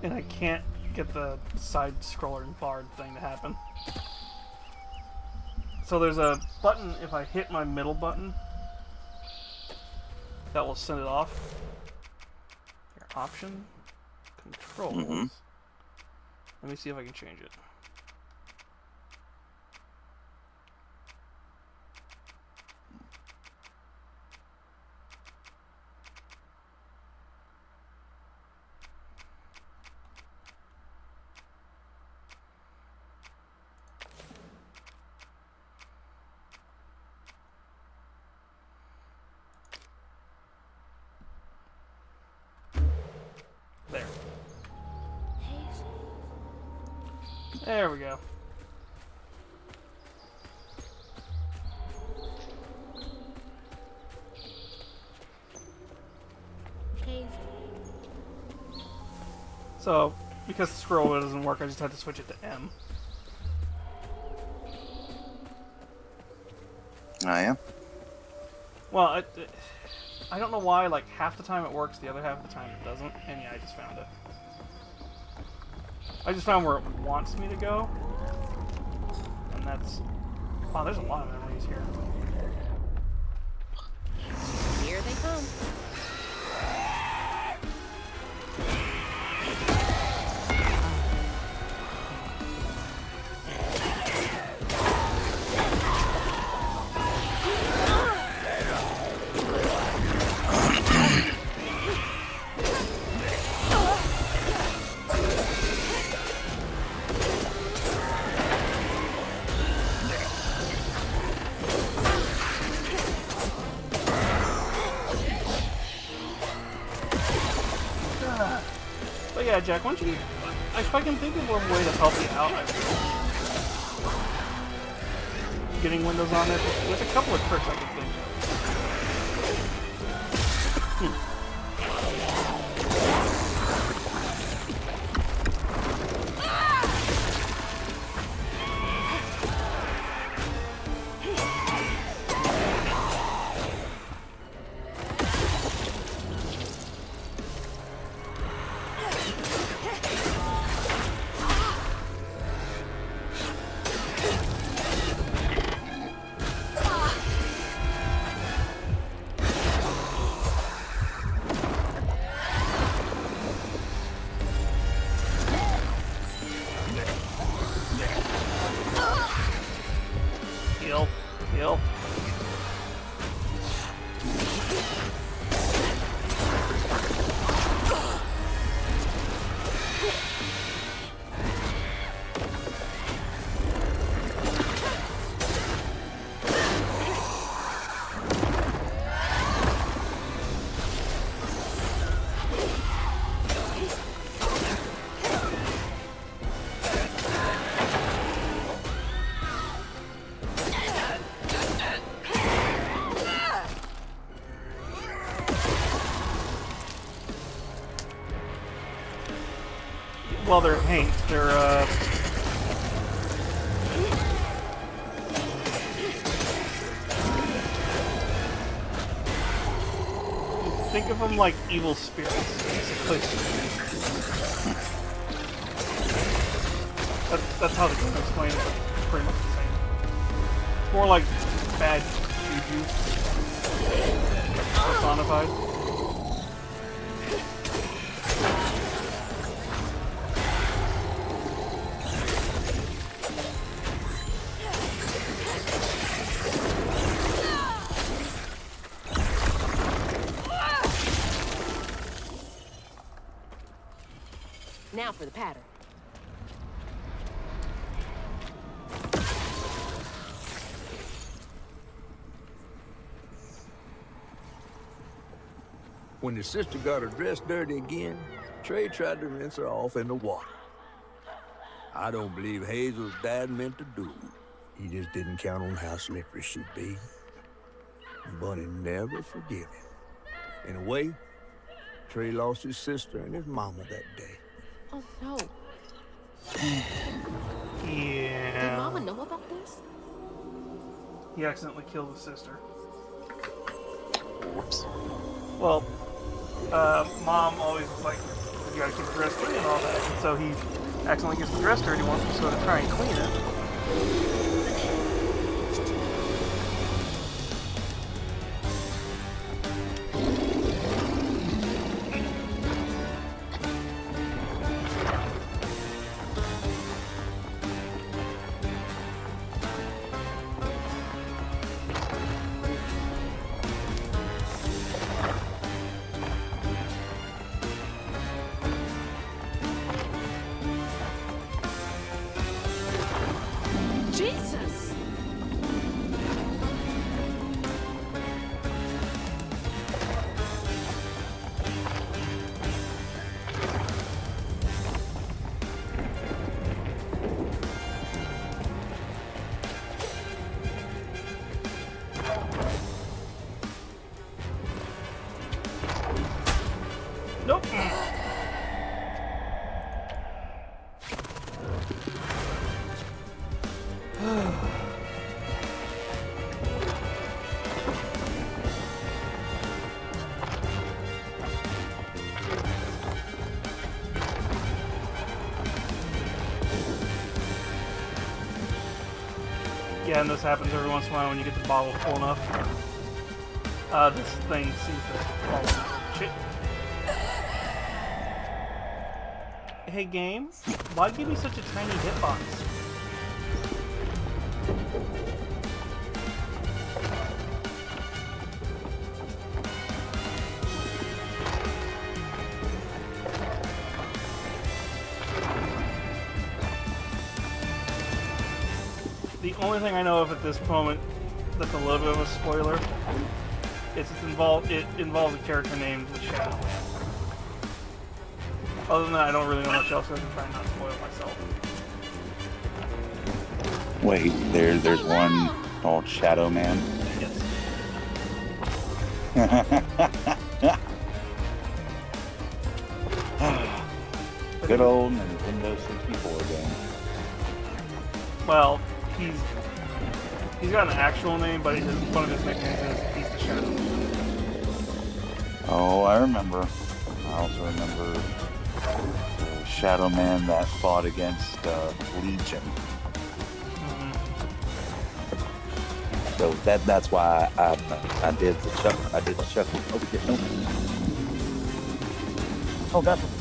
And I can't get the side scroller and bar thing to happen. So there's a button, if I hit my middle button, that will send it off. Your option, controls. Mm-hmm. Let me see if I can change it. There we go. So, because the scroll wheel doesn't work, I just had to switch it to M. I am. Well, I don't know why, like, half the time it works, the other half of the time it doesn't, and yeah, I just found it. I just found where it wants me to go, and that's... Wow, there's a lot of memories here. Here they come. Yeah, Jack, why don't you... If I can think of a way to help you out, I will. Getting windows on there, there's a couple of tricks I can think of. Heal. Well, they're Hanks. They're, think of them like evil spirits, basically. That's how the game explains it. Pretty much the same. It's more like bad juju personified. Now for the pattern. When the sister got her dress dirty again, Trey tried to rinse her off in the water. I don't believe Hazel's dad meant to do it. He just didn't count on how slippery she'd be. Bunny never forgive him. In a way, Trey lost his sister and his mama that day. Oh, no. Yeah. Did Mama know about this? He accidentally killed his sister. Whoops. Well, Mom always was like, you gotta keep the dress clean and all that. And so he accidentally gets the dress dirty once, so to try and clean it. Jesus! Nope. Yeah, and this happens every once in a while when you get the bottle full enough. This thing seems to fall. Shit. Hey, game, why give me such a tiny hitbox? The only thing I know of at this moment that's a little bit of a spoiler, it involves a character named the Shadow Man. Other than that, I don't really know much else. I'm trying not to spoil myself. Wait, there's one called Shadow Man. Yes. Good old Nintendo 64 game. Well, he's got an actual name, but one of his nicknames is he's the Shadow Man. Oh, I remember. I also remember the Shadow Man that fought against Legion. So that's why I did the chuckle. I did the chuckle. Oh, shit, no. Oh, that's what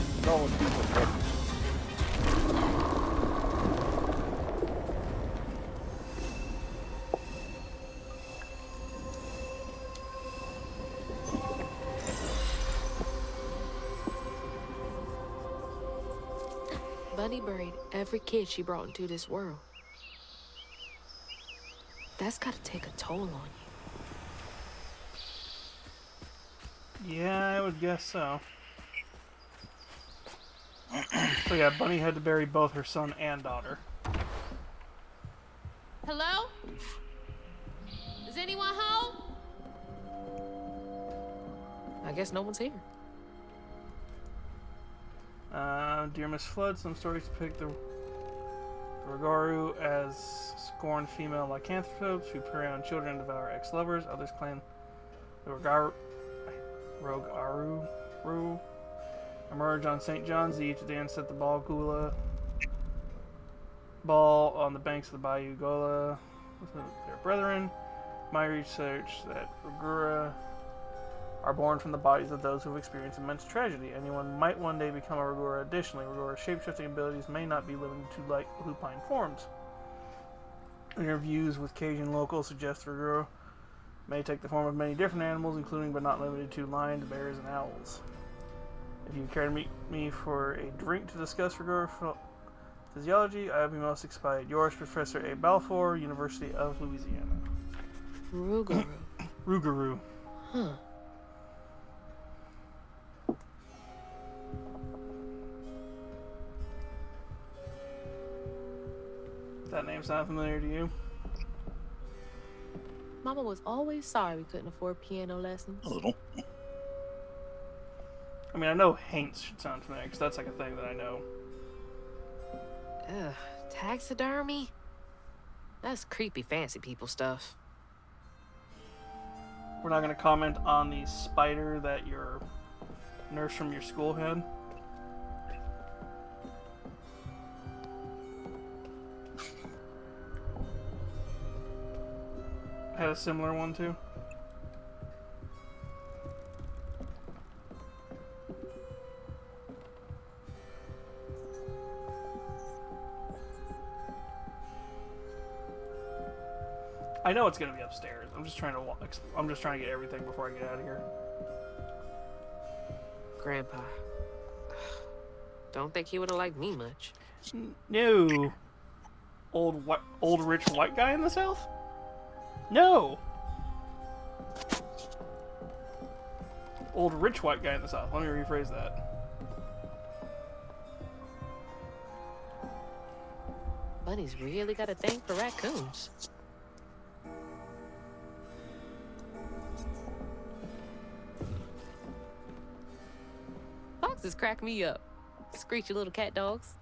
Bunny buried every kid she brought into this world. That's gotta take a toll on you. Yeah, I would guess so. So yeah, Bunny had to bury both her son and daughter. Hello? Is anyone home? I guess no one's here. Dear Miss Flood, some stories depict the Rougarou as scorned female lycanthropes who prey on children and devour ex-lovers. Others claim the Rougarou emerge on St. John's Eve to dance at the Ball on the banks of the Bayou Gola with their brethren. My research that Rougarou are born from the bodies of those who have experienced immense tragedy. Anyone might one day become a Rougarou. Additionally, Rougarou's shape-shifting abilities may not be limited to like lupine forms. Interviews with Cajun locals suggest Rougarou may take the form of many different animals, including but not limited to lions, bears, and owls. If you care to meet me for a drink to discuss Rougarou physiology, I will be most excited. Yours, Professor A. Balfour, University of Louisiana. Rougarou. Rougarou. Huh. That name sound familiar to you? Mama was always sorry we couldn't afford piano lessons. A little. I mean, I know Haints should sound familiar, because that's like a thing that I know. Ugh, taxidermy? That's creepy fancy people stuff. We're not going to comment on the spider that your nurse from your school had. Had a similar one too. I know it's gonna be upstairs. I'm just trying to get everything before I get out of here. Grandpa. Don't think he would have liked me much. No. Old rich white guy in the South? No. Old rich white guy in the South. Let me rephrase that. Bunny's really got a thing for raccoons. Foxes crack me up. Screechy little cat dogs.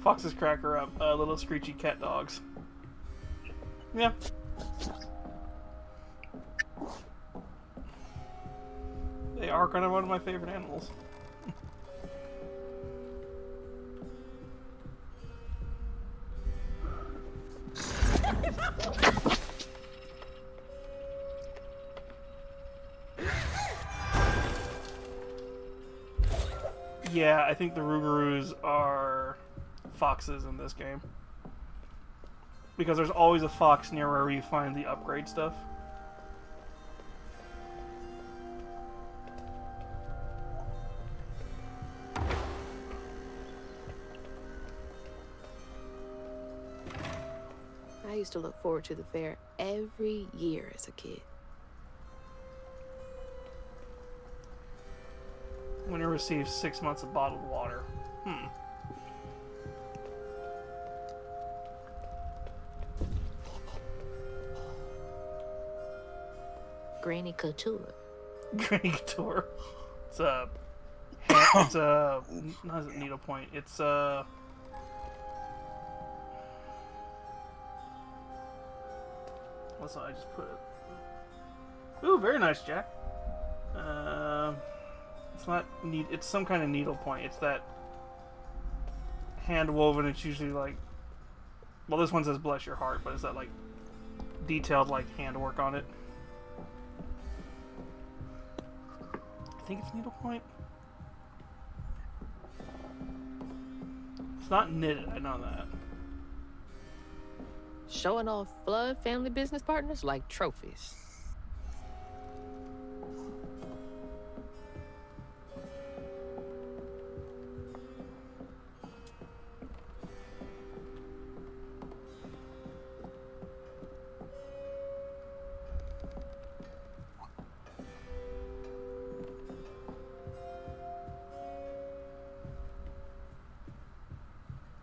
Foxes crack her up. Little screechy cat dogs. Yeah. They are kind of one of my favorite animals. Yeah, I think the Rougarous are foxes in this game. Because there's always a fox near where you find the upgrade stuff. I used to look forward to the fair every year as a kid. Winner receives 6 months of bottled water. Granny Couture. Granny Couture. It's a... It's a... Not is it needlepoint. It's a... What's that? I just put it... Ooh, very nice, Jack. It's not need. It's some kind of needlepoint. It's that hand woven. It's usually like, well, this one says "bless your heart," but is that like detailed like handwork on it? I think it's needlepoint. It's not knitted. I know that. Showing off Flood family business partners like trophies.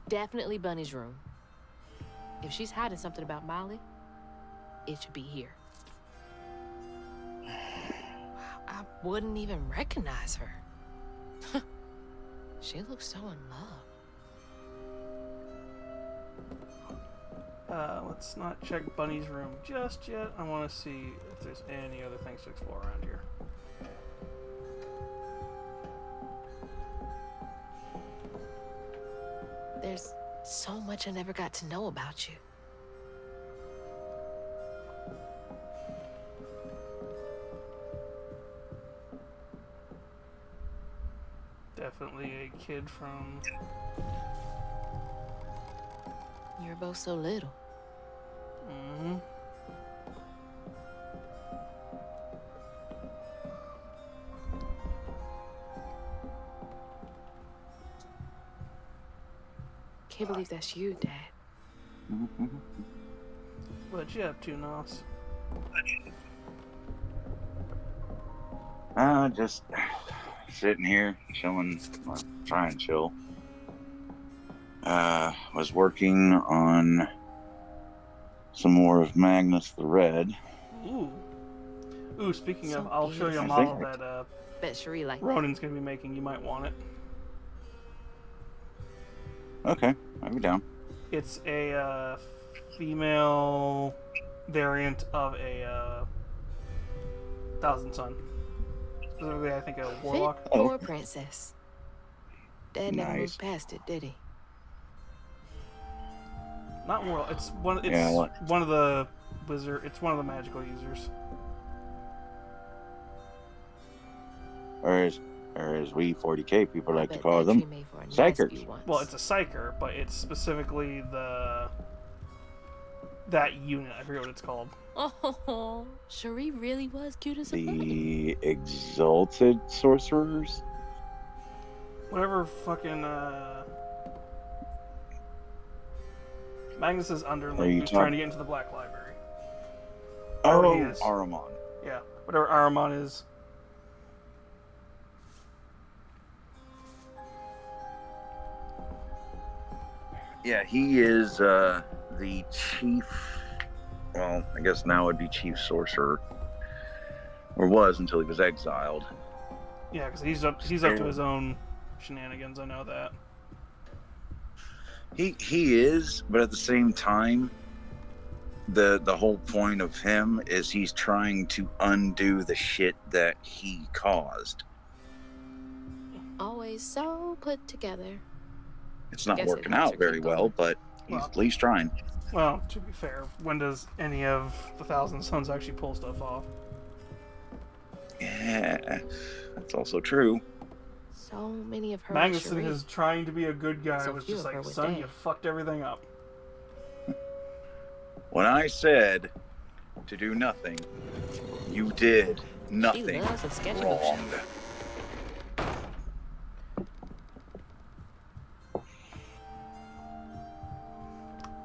Definitely Bunny's room. If she's hiding something about Molly, it should be here. I wouldn't even recognize her. She looks so in love. Let's not check Bunny's room just yet. I want to see if there's any other things to explore around here. There's so much I never got to know about you. Definitely a kid from... You were both so little. Mm-hmm. Can't believe that's you, Dad. What you up to, Nos? Just sitting here, chilling, or trying to chill. Was working on some more of Magnus the Red. Ooh. Ooh, speaking So of, I'll show you a beautiful. model that Bet Cherie like that. Ronin's gonna be making. You might want it. Okay, I'll be down. It's a female variant of a Thousand Sun. Specifically, I think a warlock. Fit for a princess. Dad never Nice. moved past it, did he? Not warlock. It's one. It's Yeah, one of the wizard. It's one of the magical users. Or as we 40K people like to Bet call that them, tree made for a nice psychers. view once. Well, it's a psyker, but it's specifically that unit. I forget what it's called. Oh, Cherie really was cute as a bunny. The Exalted Sorcerers. Whatever fucking Magnus's Are underling you who's talk- trying to get into the Black Library. Oh, he is. Aramon. Yeah, whatever Aramon is. Yeah, he is the chief. Well, I guess now would be chief sorcerer, or was until he was exiled. Yeah, because he's up to his own shenanigans. I know that. He is, but at the same time, the whole point of him is he's trying to undo the shit that he caused. Always so put together. It's not Guess it working helps out her very keep well, going. but he's Well- at least trying. Well, to be fair, when does any of the Thousand Sons actually pull stuff off? Yeah, that's also true. So many of her. Magnuson Cherie. is trying to be a good guy. So Was few just of her like, with son, Dad. you fucked everything up. When I said to do nothing, you did nothing loves a sketchbook wrong.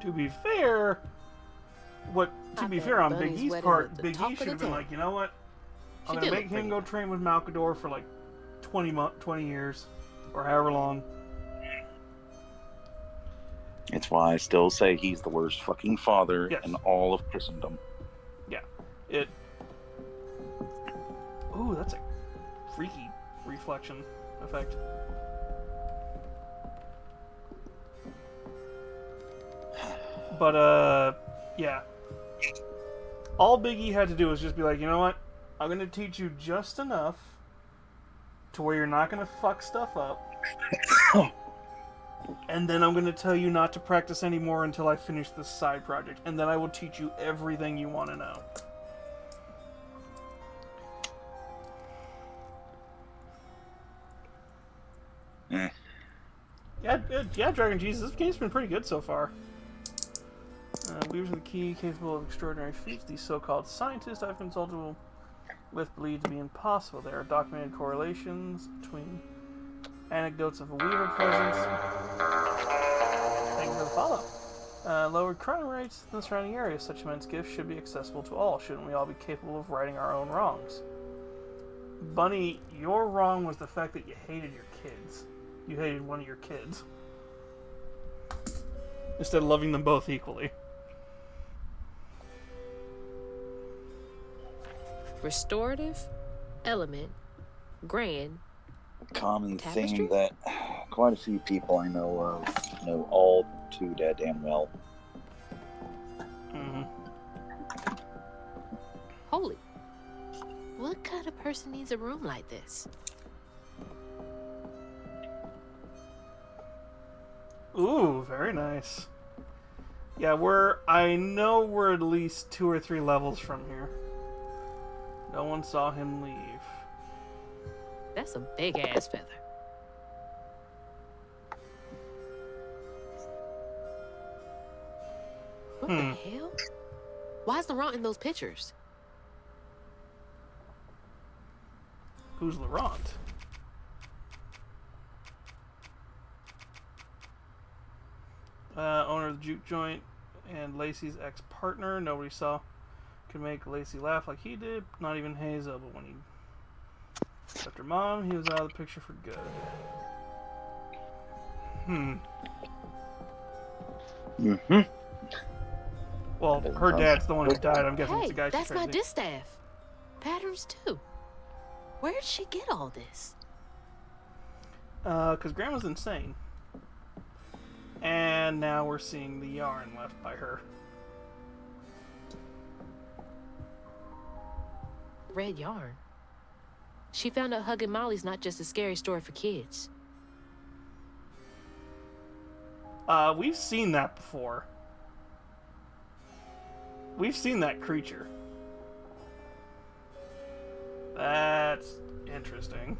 To be fair, I bet on Bunny's Big E's wedding part, was the Big talk E of should have the been town. like, you know what? She I'm did gonna look make him pretty, go though. train with Malcador for like 20 years, or however long. It's why I still say he's the worst fucking father in all of Christendom. Yeah. Ooh, that's a freaky reflection effect. But, yeah. All Biggie had to do was just be like, you know what? I'm going to teach you just enough to where you're not going to fuck stuff up. And then I'm going to tell you not to practice anymore until I finish this side project. And then I will teach you everything you want to know. Yeah, Dragon Jesus, this game's been pretty good so far. Weavers are the key, capable of extraordinary feats. These so-called scientists I've consulted with believe to be impossible. There are documented correlations between anecdotes of a Weaver presence. Thank you for the follow. Lowered crime rates in the surrounding areas. Such immense gifts should be accessible to all. Shouldn't we all be capable of righting our own wrongs? Bunny, your wrong was the fact that you hated your kids. You hated one of your kids. Instead of loving them both equally. Restorative, element, grand, Common tapestry? thing that quite a few people I know of know all too damn well. Mm-hmm. Holy. What kind of person needs a room like this? Ooh, very nice. Yeah, I know we're at least 2 or 3 levels from here. No one saw him leave. That's a big ass feather. What the hell? Why's Laurent in those pictures? Who's Laurent? Owner of the juke joint and Lacey's ex-partner. Nobody saw could make Lacey laugh like he did. Not even Hazel, but when he left her mom, he was out of the picture for good. Well, her dad's the one who died. I'm guessing it's the guy she that's my tried to- distaff. Patterns too. Where'd she get all this? Because Grandma's insane. And now we're seeing the yarn left by her. Red yarn. She found out Hugging Molly's not just a scary story for kids. We've seen that before. We've seen that creature. That's interesting.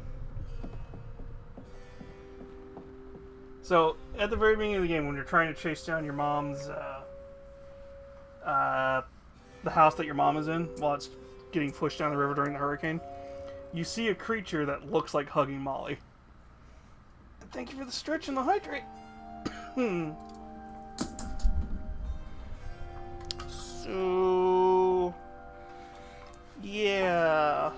So, at the very beginning of the game, when you're trying to chase down your mom's, the house that your mom is in, while it's getting pushed down the river during the hurricane, you see a creature that looks like Hugging Molly. Thank you for the stretch and the hydrate. So, yeah.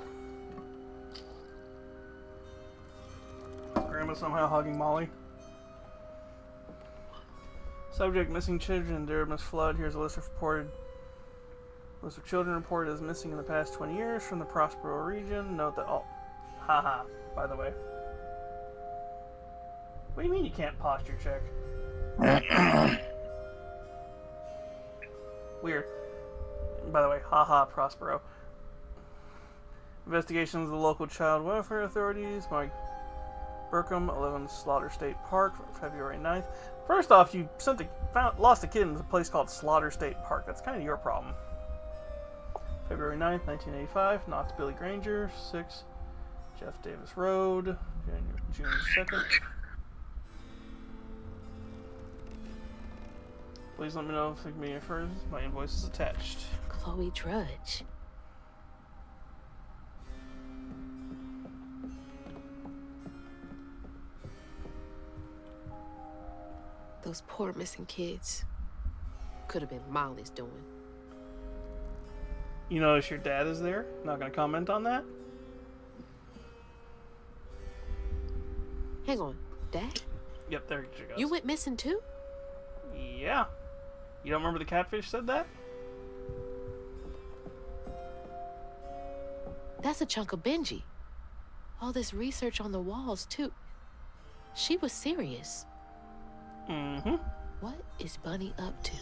Grandma somehow hugging Molly. Subject: missing children in Durham's flood. Here's a list of children reported as missing in the past 20 years from the Prospero region. Note that all... Haha, by the way. What do you mean you can't posture check? Weird. By the way, haha, Prospero. Investigations of the local child welfare authorities. Mike Burkham, 11 Slaughter State Park, February 9th. First off, you lost a kid in a place called Slaughter State Park. That's kind of your problem. February 9th, 1985. Knox Billy Granger, 6 Jeff Davis Road, June 2nd. Please let me know if it can be first. My invoice is attached. Chloe Drudge. Those poor missing kids. Could have been Molly's doing. You notice your dad is there? Not gonna comment on that? Hang on, Dad? Yep, there she goes. You went missing too? Yeah. You don't remember the catfish said that? That's a chunk of Benji. All this research on the walls, too. She was serious. Mm-hmm. What is Bunny up to?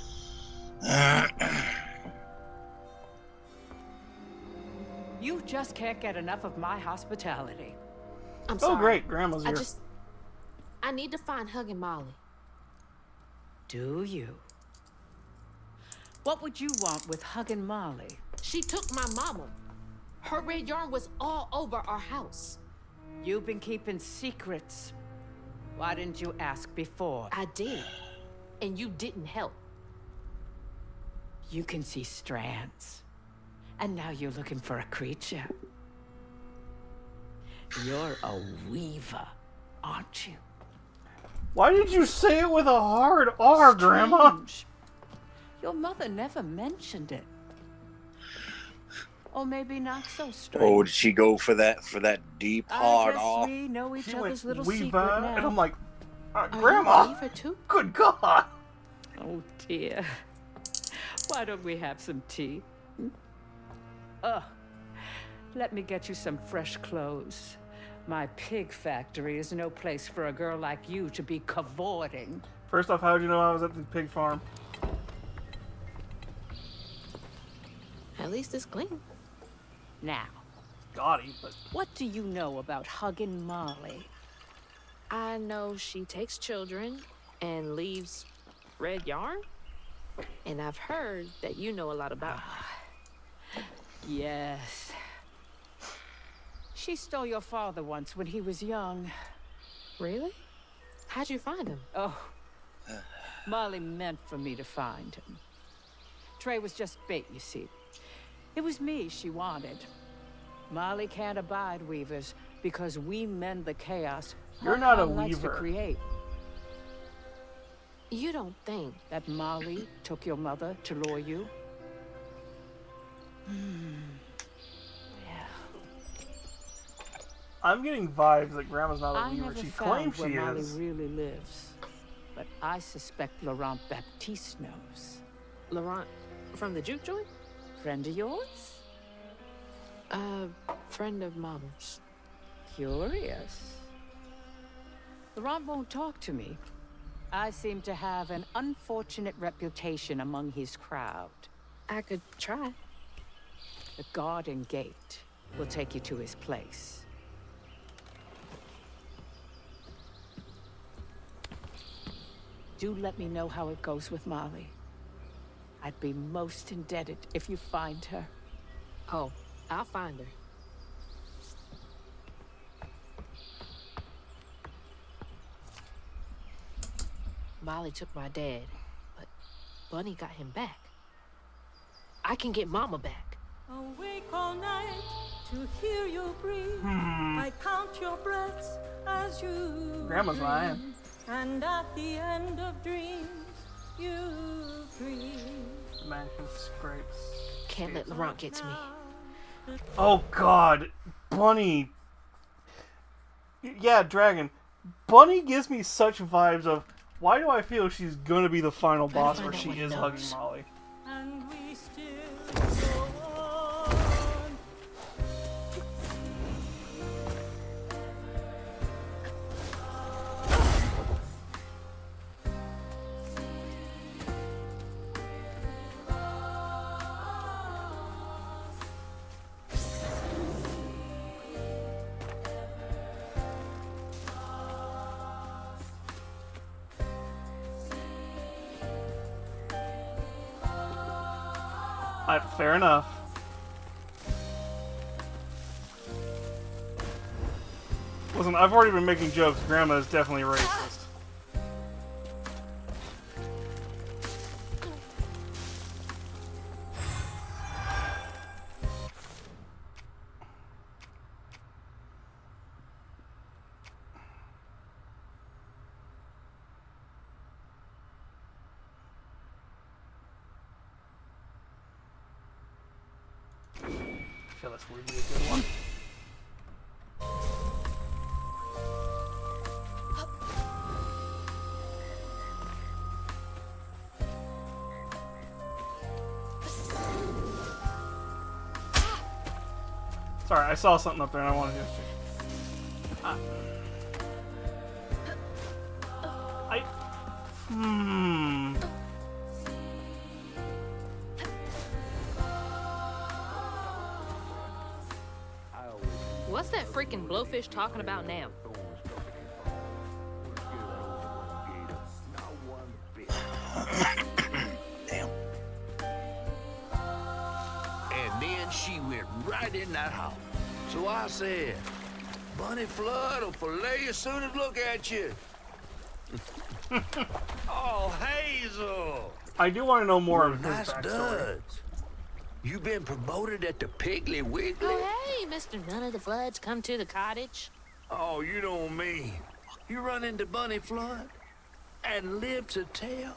You just can't get enough of my hospitality. I'm sorry. Oh, great. Grandma's here. I need to find Huggin' Molly. Do you? What would you want with Huggin' Molly? She took my mama. Her red yarn was all over our house. You've been keeping secrets. Why didn't you ask before? I did. And you didn't help. You can see strands. And now you're looking for a creature. You're a weaver, aren't you? Why did you say it with a hard R, Grandma? Your mother never mentioned it. Or maybe not so strange. Oh, did she go for that deep hard I guess off? we know each She other's went little Weaver, secret now. and I'm like, Are you Grandma, a weaver too? good God. Oh dear. Why don't we have some tea? Let me get you some fresh clothes. My pig factory is no place for a girl like you to be cavorting. First off, how did you know I was at the pig farm? At least it's clean. Now, Gaudy, but what do you know about Huggin' Molly? I know she takes children and leaves red yarn. And I've heard that you know a lot about her. Yes. She stole your father once when he was young. Really? How'd you find him? Oh, Molly meant for me to find him. Trey was just bait, you see. It was me she wanted. Molly can't abide weavers because we mend the chaos You're not a Huggin' likes to weaver. create. You don't think That Molly took your mother to lure you? I'm getting vibes that Grandma's not a I weaver. never She found claims where she Molly is. really lives, but I suspect Laurent Baptiste knows. Laurent from the juke joint? Friend of yours? Friend of Mama's. Curious. Laurent won't talk to me. I seem to have an unfortunate reputation among his crowd. I could try. The garden gate will take you to his place. Do let me know how it goes with Molly. I'd be most indebted if you find her. Oh, I'll find her. Molly took my dad, but Bunny got him back. I can get Mama back. Awake all night to hear you breathe. I count your breaths as you Grandma's dream. lying. And at the end of dreams, you breathe. Mansion scrapes. Can't let Laurent get to me. Oh God, Bunny. Yeah, Dragon. Bunny gives me such vibes of why do I feel she's gonna be the final boss find where out she what he is knows. hugging Molly. And we still go on. Fair enough. Listen, I've already been making jokes. Grandma is definitely racist. I feel this would be a good one. Sorry, I saw something up there and I wanted to just check. What's that freaking blowfish talking about now? Damn. And then she went right in that house. So I said, Bunny Flood will fillet as soon as look at you. Oh, Hazel. I do want to know more of his Nice backstory. duds. You been promoted at the Piggly Wiggly? Oh, hey, Mr. None of the Floods, come to the cottage. Oh, you don't mean. You run into Bunny Flood and live to tell?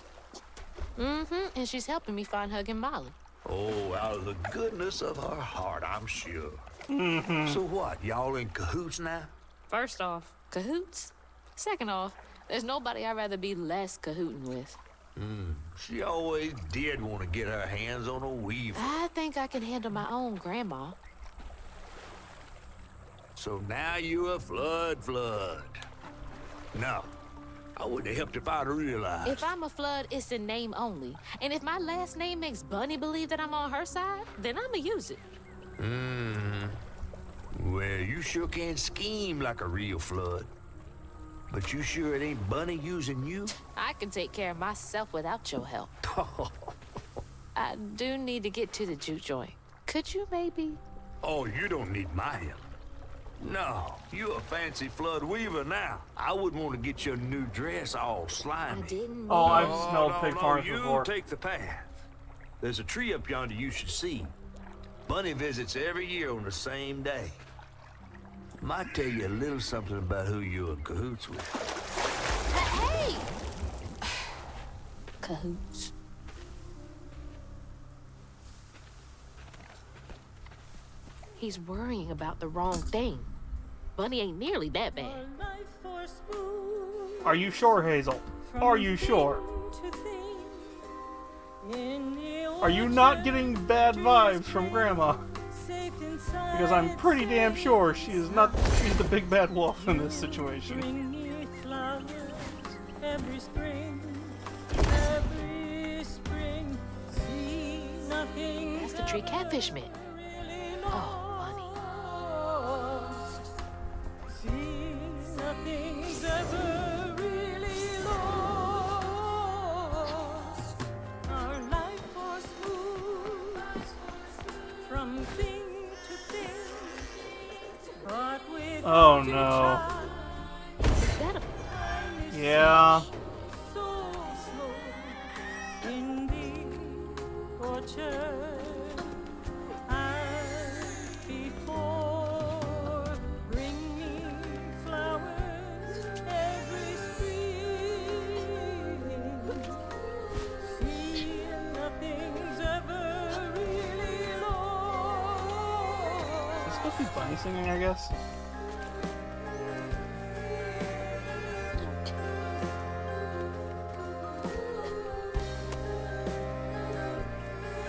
Mm-hmm, and she's helping me find Huggin' Molly. Oh, out of the goodness of her heart, I'm sure. Mm-hmm. So what, y'all in cahoots now? First off, cahoots. Second off, there's nobody I'd rather be less cahooting with. She always did want to get her hands on a weaver. I think I can handle my own grandma. So now you're a Flood. No, I wouldn't have helped if I'd realized. If I'm a Flood, it's in name only. And if my last name makes Bunny believe that I'm on her side, then I'ma use it. Well, you sure can scheme like a real Flood. But you sure it ain't Bunny using you? I can take care of myself without your help. I do need to get to the juke joint. Could you maybe? Oh, you don't need my help. No, you a fancy Flood weaver now. I wouldn't want to get your new dress all slimy. I didn't. Oh, I've No, smelled no, pig no, farms you before. take the path. There's a tree up yonder you should see. Bunny visits every year on the same day. Might tell you a little something about who you're in cahoots with. Hey! Cahoots. He's worrying about the wrong thing. Bunny ain't nearly that bad. Are you sure, Hazel? Are you sure? Are you not getting bad vibes from Grandma? Because I'm pretty damn sure she's the big bad wolf in this situation. Every spring, see nothing. That's the tree catfish meant. Oh, See nothing's ever really lost. Our life was smooth from thing to thing, but with Oh no. Yeah. so slow in the orchard as before, bringing flowers every spring. See, nothing's ever really lost. Is this supposed to be Bunny singing, I guess?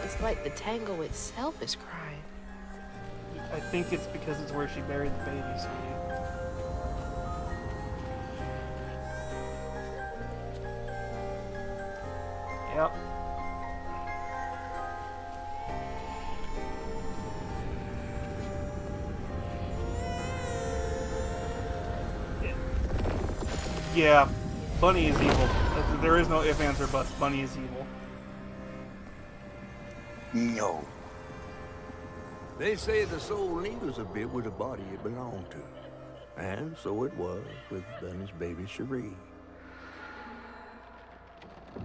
it's like the tango itself is crying. I think it's because it's where she buried the baby, sweetie. Yep. Yeah, Bunny is evil. There is no ifs, ands, or buts. Bunny is evil. No. They say the soul lingers a bit with the body it belonged to. And so it was with Bunny's baby Cherie.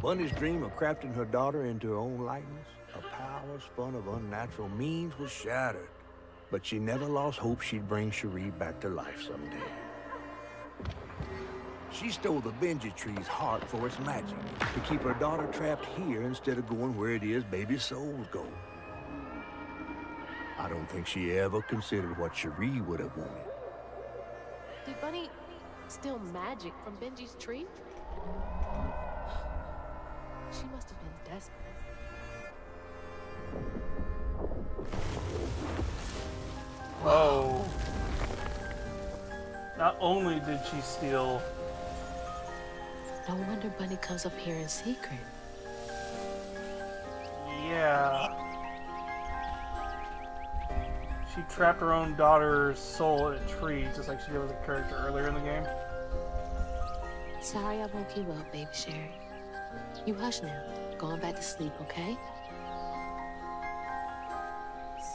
Bunny's dream of crafting her daughter into her own likeness, a power spun of unnatural means, was shattered. But she never lost hope she'd bring Cherie back to life someday. She stole the Benji tree's heart for its magic, to keep her daughter trapped here instead of going where it is baby souls go. I don't think she ever considered what Cherie would have wanted. Did Bunny steal magic from Benji's tree? She must have been desperate. Oh. Not only did she steal... No wonder Bunny comes up here in secret. Yeah. She trapped her own daughter's soul in a tree, just like she did with a character earlier in the game. Sorry I woke you up, baby Sherry. You hush now. Going back to sleep, okay?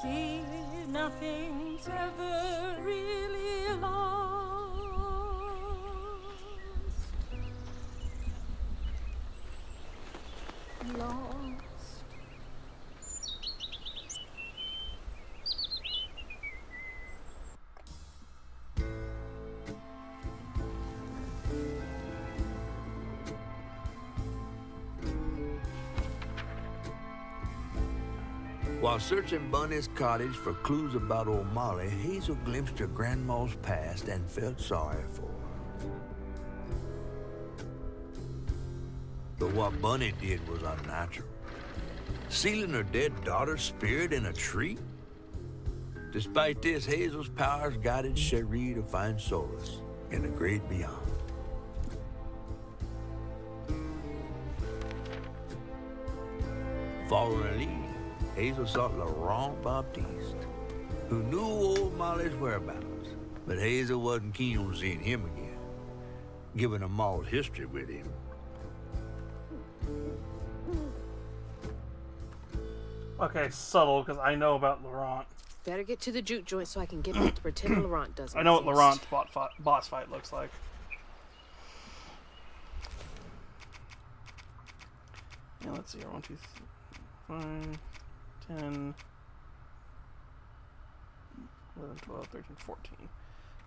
See, nothing's ever really lost. Lost. While searching Bunny's cottage for clues about old Molly, Hazel glimpsed her grandma's past and felt sorry for her. But what Bunny did was unnatural. Sealing her dead daughter's spirit in a tree? Despite this, Hazel's powers guided Cherie to find solace in the great beyond. Following a lead, Hazel sought Laurent Baptiste, who knew old Molly's whereabouts, but Hazel wasn't keen on seeing him again, given a mauled history with him. Okay, subtle, because I know about Laurent. Better get to the juke joint so I can get back to pretend Laurent doesn't I know what exist. Laurent's boss fight looks like. Yeah, let's see here. 1, 2, 3, 5, 10, 11, 12, 13, 14. So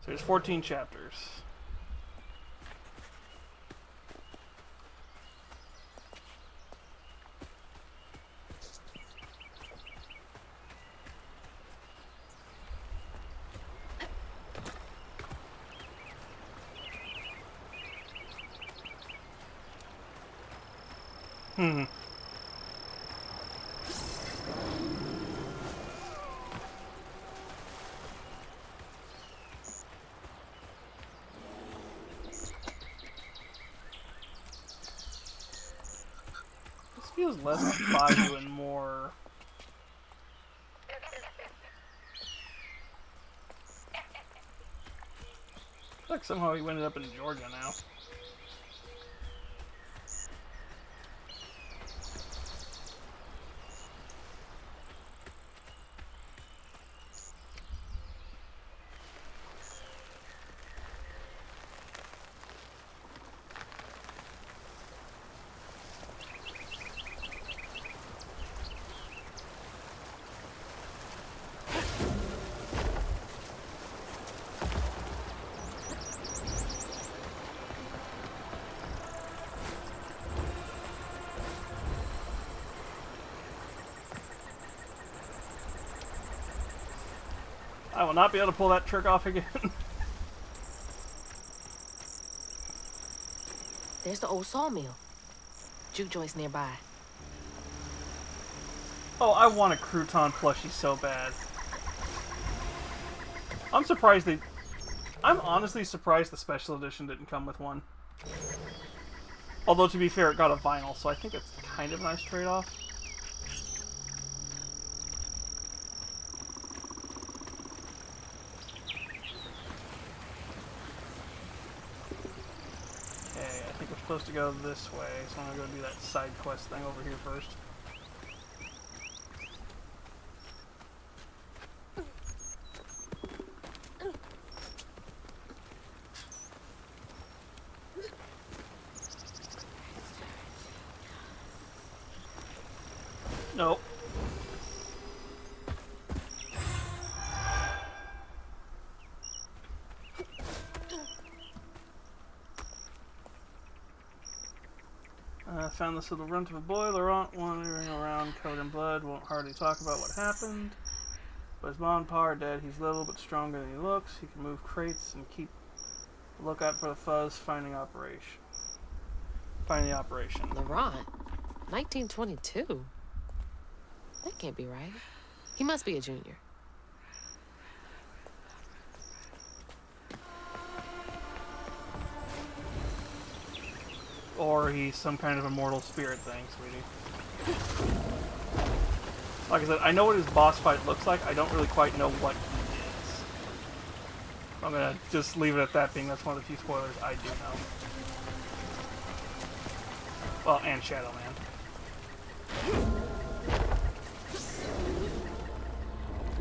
there's 14 chapters. This feels less Bayou and more... like somehow he ended up in Georgia now. I will not be able to pull that trick off again. There's the old sawmill. Juke joint's nearby. Oh, I want a crouton plushie so bad. I'm surprised they... I'm honestly surprised the special edition didn't come with one. Although, to be fair, it got a vinyl, so I think it's kind of a nice trade-off. Okay, I think we're supposed to go this way, so I'm gonna go do that side quest thing over here first. Nope. I found this little runt of a boy, Laurent, wandering around covered in blood, won't hardly talk about what happened. But his mom and pa are dead. He's little but stronger than he looks. He can move crates and keep a lookout for the fuzz, finding the operation. Laurent? 1922? That can't be right. He must be a junior. or he's some kind of immortal spirit thing, sweetie. Like I said, I know what his boss fight looks like. I don't really quite know what he is. I'm gonna just leave it at that, being that's one of the few spoilers I do know. Well, and Shadow Man.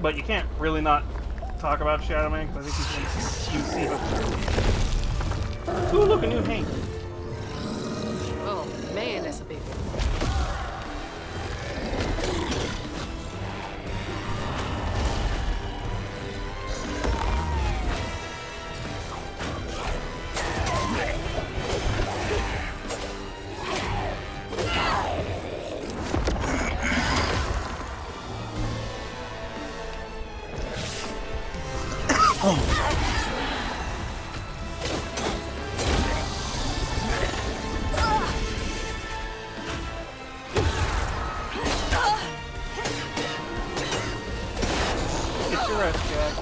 But you can't really not talk about Shadow Man, because I think he's in QC. Ooh, look, a new Hank. Oh, man, that's a big one. Get your rest, Jack.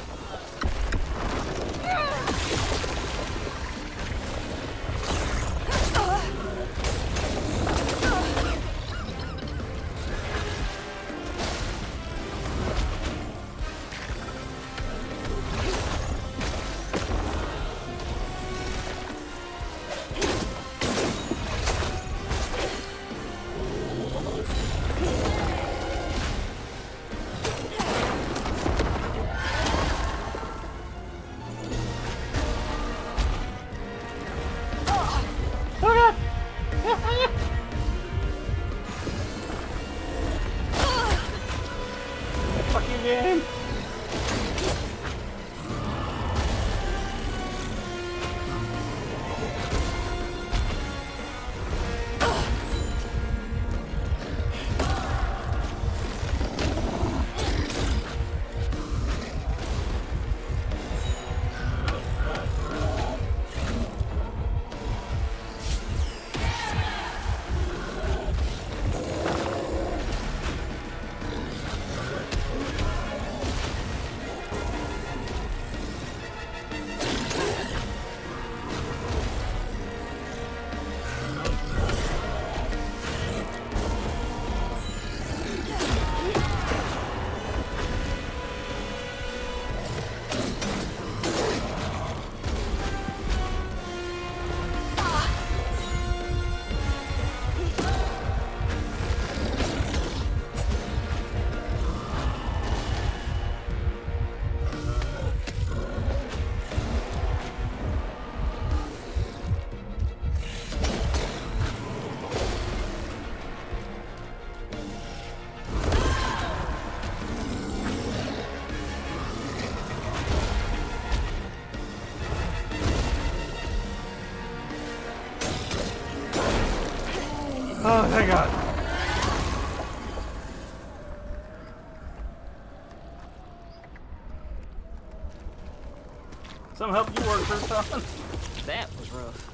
Fuck you, game. Oh, thank God. Some help you work for something. That was rough.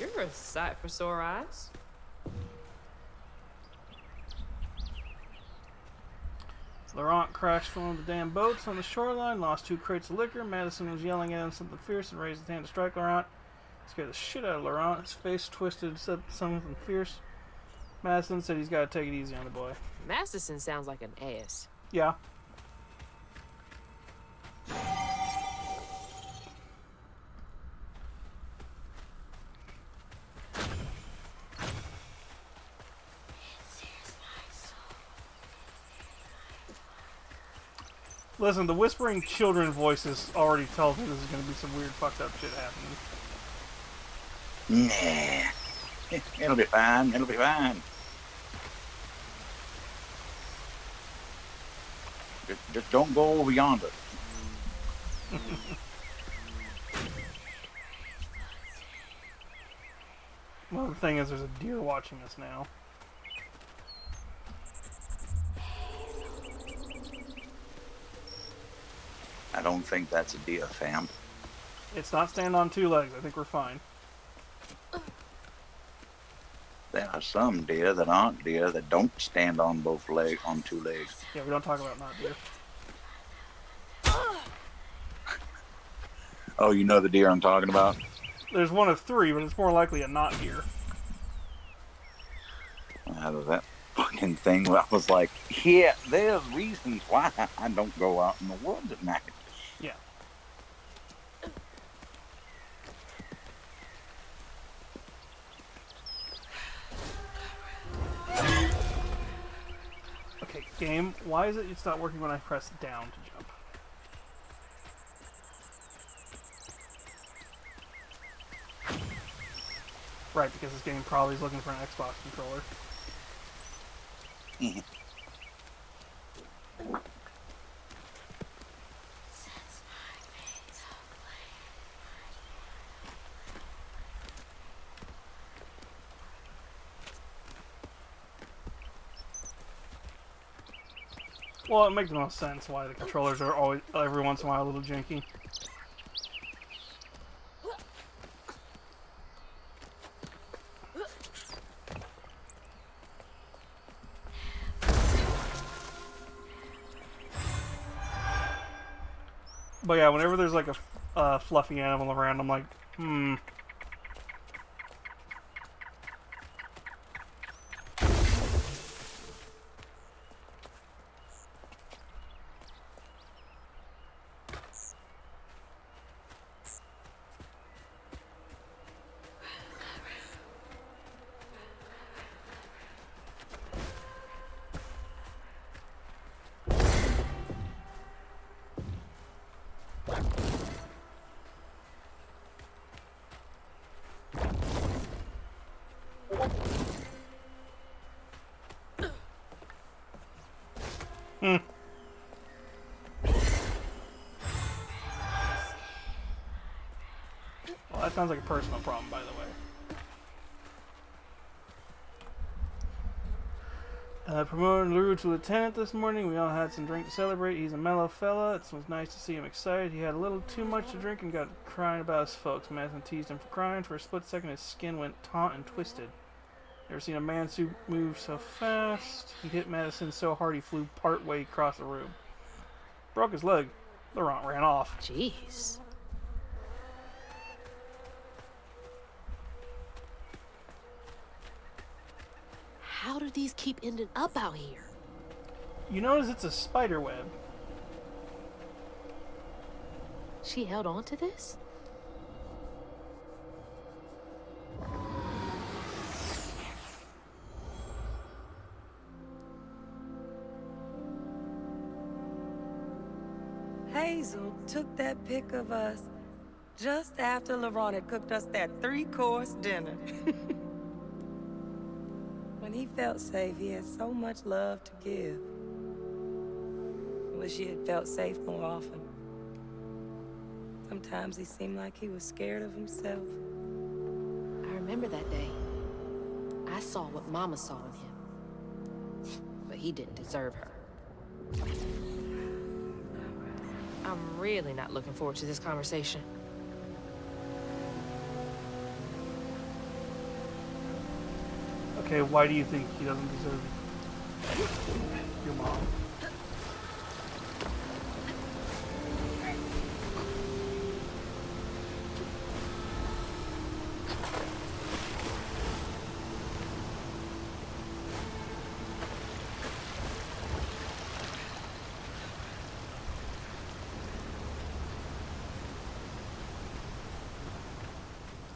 You're a sight for sore eyes. Laurent crashed from one of the damn boats on the shoreline, lost 2 crates of liquor. Madison was yelling at him something fierce and raised his hand to strike Laurent. Scared the shit out of Laurent. His face twisted, said something fierce. Madison said he's got to take it easy on the boy. Masterson sounds like an ass. Yeah. Listen, the whispering children voices already tells me this is going to be some weird fucked up shit happening. Nah. It'll be fine. It'll be fine. Just don't go over yonder. Well, the thing is, there's a deer watching us now. I don't think that's a deer, fam. It's not standing on 2 legs. I think we're fine. some deer that aren't deer that don't stand on on two legs. Yeah, we don't talk about not deer. Oh, you know the deer I'm talking about? There's one of three, but it's more likely a not deer. Out of that fucking thing, I was like, yeah, there's reasons why I don't go out in the woods at night. Yeah. Okay, game, why is it's not working when I press down to jump? Right, because this game probably is looking for an Xbox controller. Well, it makes the most sense why the controllers are always, every once in a while, a little janky. But yeah, whenever there's like a fluffy animal around, I'm like, Well, that sounds like a personal problem, by the way. Promoted Luru to lieutenant this morning. We all had some drink to celebrate. He's a mellow fella. It was nice to see him excited. He had a little too much to drink and got crying about his folks. Madison teased him for crying. For a split second, his skin went taut and twisted. Never seen a man move so fast. He hit Madison so hard he flew part way across the room. Broke his leg. Laurent ran off. Jeez. How do these keep ending up out here? You notice it's a spider web. She held on to this? Hazel took that pic of us just after Laurent had cooked us that 3-course dinner. When he felt safe, he had so much love to give. I wish he had felt safe more often. Sometimes he seemed like he was scared of himself. I remember that day. I saw what Mama saw in him. But he didn't deserve her. I'm really not looking forward to this conversation. Okay, why do you think he doesn't deserve your mom?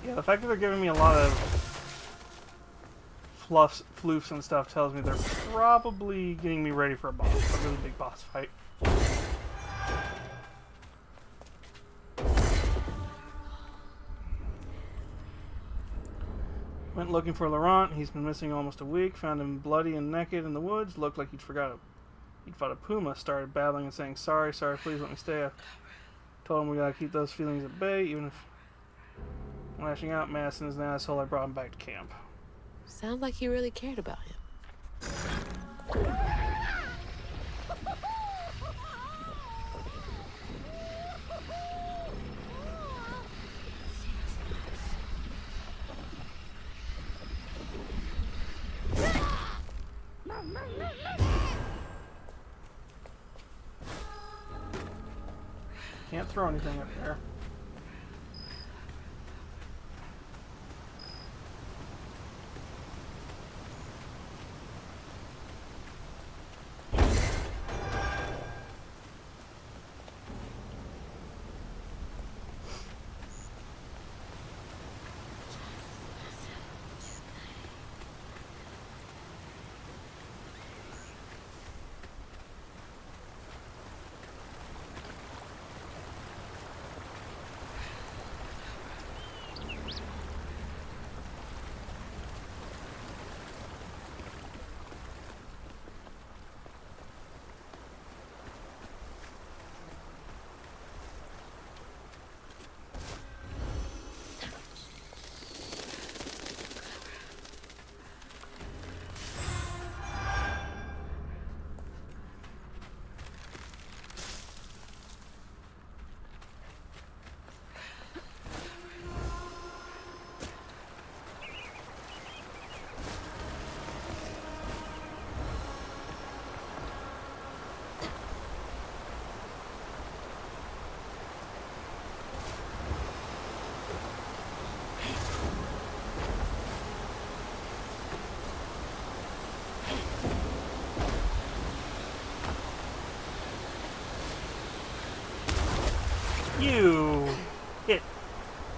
Yeah, the fact that they're giving me a lot of floofs and stuff tells me they're probably getting me ready for a really big boss fight. Went looking for Laurent. He's been missing almost a week. Found him bloody and naked in the woods. Looked like he'd fought a puma. Started babbling and saying, sorry, please let me stay. I told him we gotta keep those feelings at bay, even if lashing out. Madison is an asshole. I brought him back to camp. Sounds like he really cared about him. Can't throw anything up there.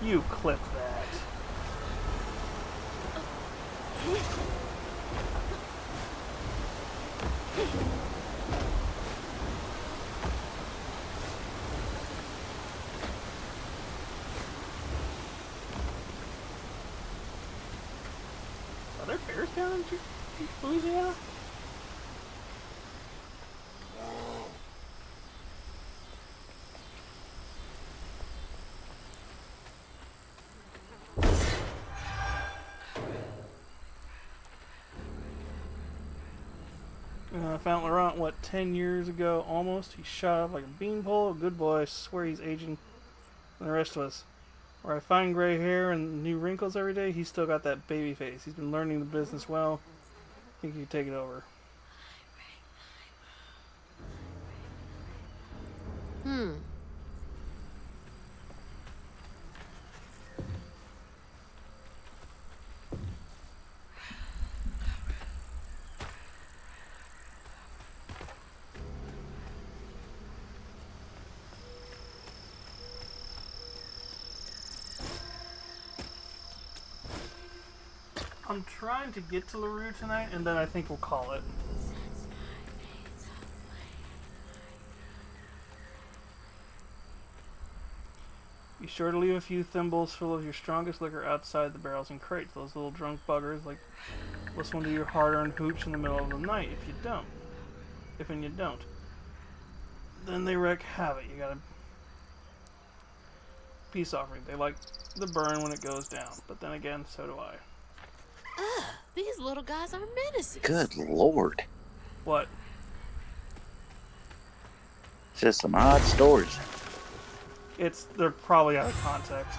You clip that. Are there bears down in Louisiana? I found Laurent, what, 10 years ago almost? He shot up like a beanpole. Good boy. I swear he's aging than the rest of us. Where I find gray hair and new wrinkles every day, he's still got that baby face. He's been learning the business well. I think he can take it over. I'm trying to get to LaRue tonight, and then I think we'll call it. Be sure to leave a few thimbles full of your strongest liquor outside the barrels and crates. Those little drunk buggers like listen to your hard-earned hooch in the middle of the night. If you don't, then they wreak havoc. You got a peace offering. They like the burn when it goes down, but then again, so do I. These little guys are menaces. Good lord. What? Just some odd stories. They're probably out of context.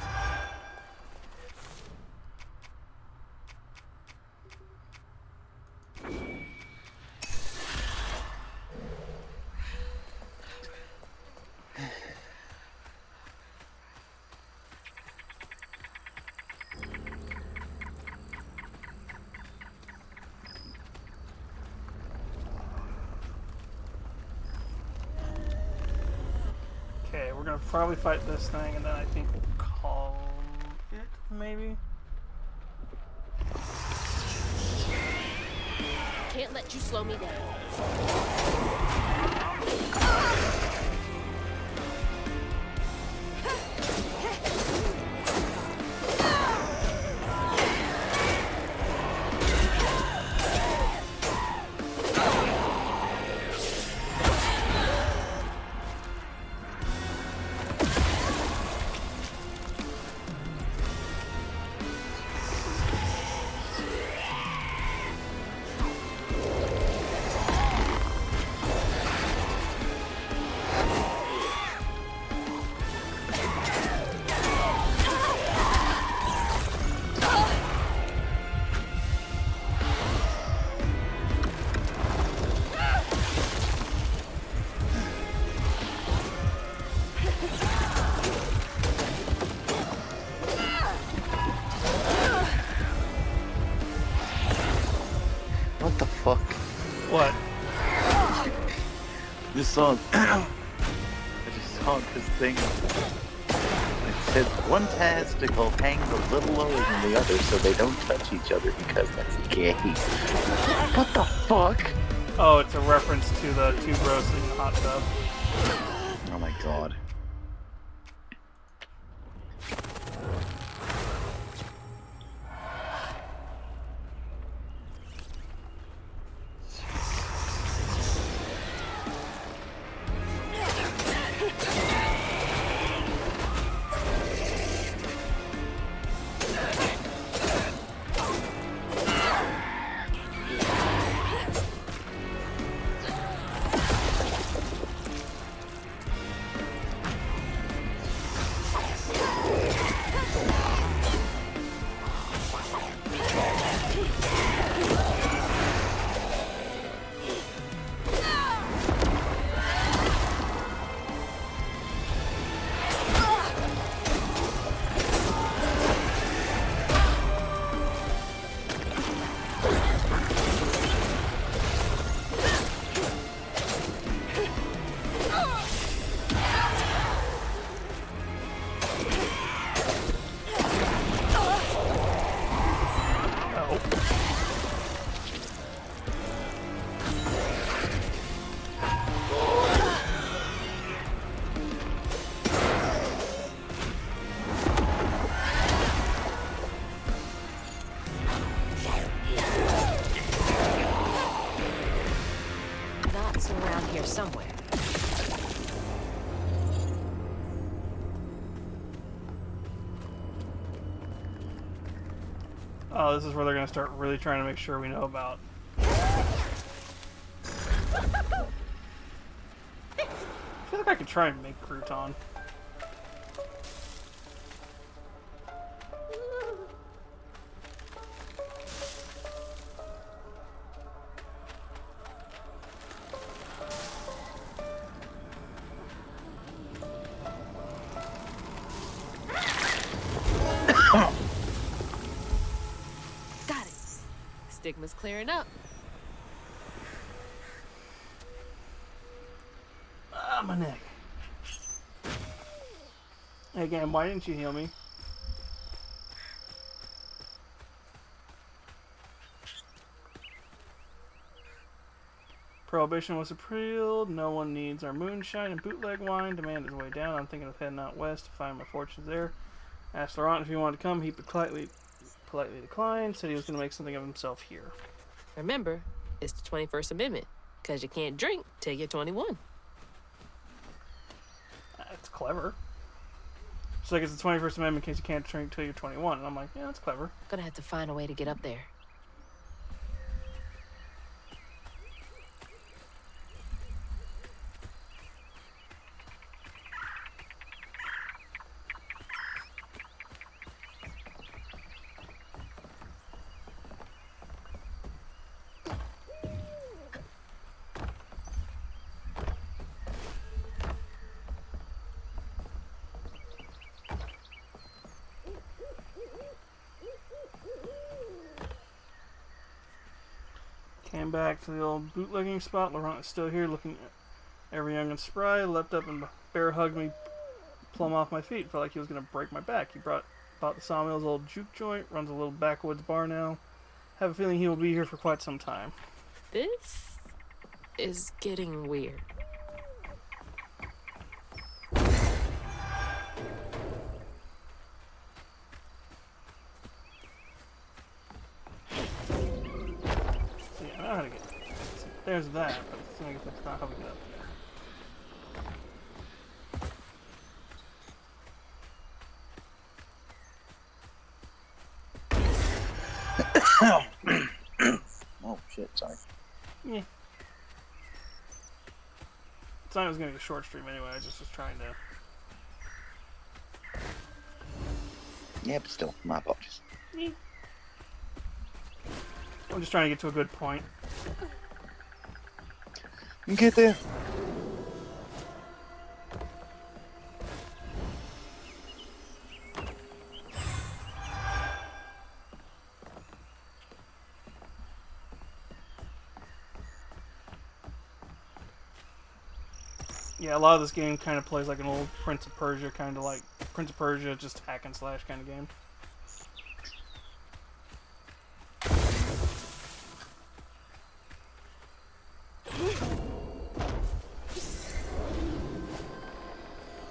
Okay, we're gonna probably fight this thing, and then I think we'll call it, maybe? Can't let you slow me down. This song, I just saw this thing. It said one testicle hangs a little lower than the other so they don't touch each other because that's gay. What the fuck? Oh, it's a reference to the two bros in the hot tub. Oh my god. Knots around here somewhere. Oh, this is where they're gonna start really trying to make sure we know about. I feel like I could try and make crouton. Got it. Stigma's clearing up. Ah, my neck. Again, why didn't you heal me? Prohibition was repealed. No one needs our moonshine and bootleg wine. Demand is way down. I'm thinking of heading out west to find my fortunes there. Asked Laurent if he wanted to come. He politely declined. Said he was going to make something of himself here. Remember, it's the 21st Amendment, because you can't drink till you're 21. That's clever. She's like, it's the 21st Amendment in case you can't drink till you're 21. And I'm like, yeah, that's clever. Gonna have to find a way to get up there. Came back to the old bootlegging spot. Laurent is still here, looking every young and spry. Leapt up and bear hugged me plumb off my feet. Felt like he was going to break my back. He bought the Sawmill's old juke joint. Runs a little backwoods bar now. Have a feeling he will be here for quite some time. This is getting weird. Yeah, I know how to get. There's that, but I guess that's not how we get up Oh shit, sorry. there. Yeah. Thought it was gonna be a short stream anyway. I just was trying to. Yeah, but still, my apologies. Yeah. I'm just trying to get to a good point. Get there. Yeah, a lot of this game kind of plays like an old Prince of Persia, kind of like Prince of Persia, just hack and slash kind of game.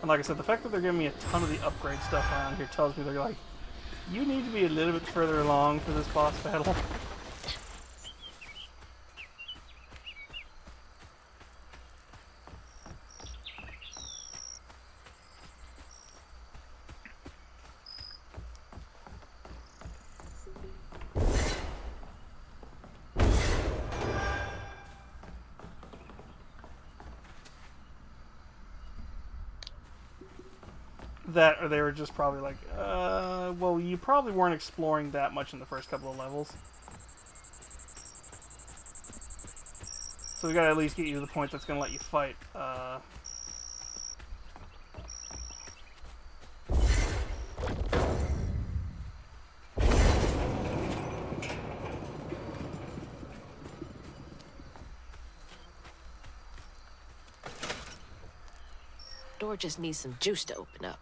And like I said, the fact that they're giving me a ton of the upgrade stuff around here tells me they're like, you need to be a little bit further along for this boss battle. That, or they were just probably like, well, you probably weren't exploring that much in the first couple of levels. So we gotta at least get you to the point that's gonna let you fight. Door just needs some juice to open up.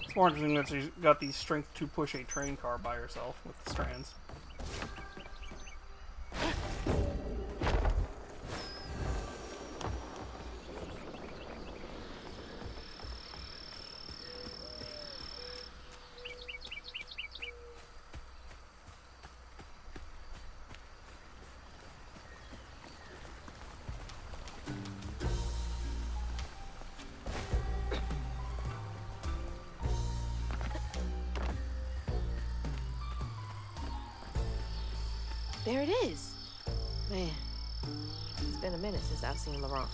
It's more interesting that she's got the strength to push a train car by herself with the strands. There it is. Man, it's been a minute since I've seen Laurent.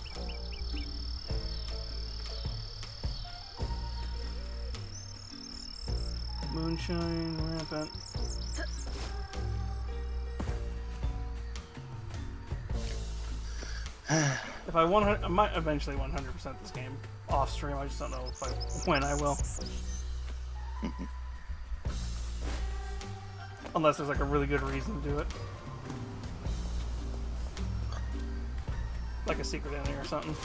Moonshine, rampant. If I I might eventually 100% this game off stream. I just don't know when I will. Unless there's like a really good reason to do it. Like a secret ending or something.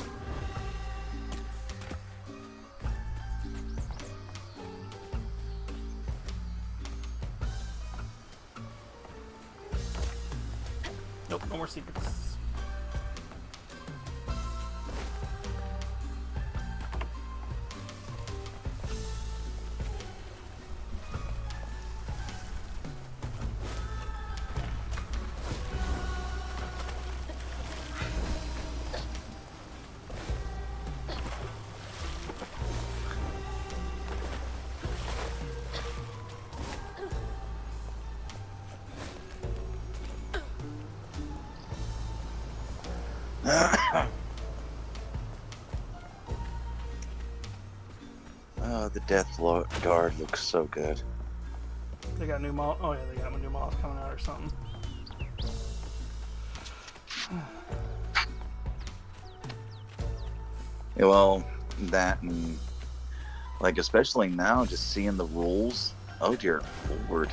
Nope, no more secrets. Oh, the Death Guard looks so good. They got new models. Oh yeah, they got new models coming out or something. Yeah, well, that and like especially now, just seeing the rules. Oh dear Lord.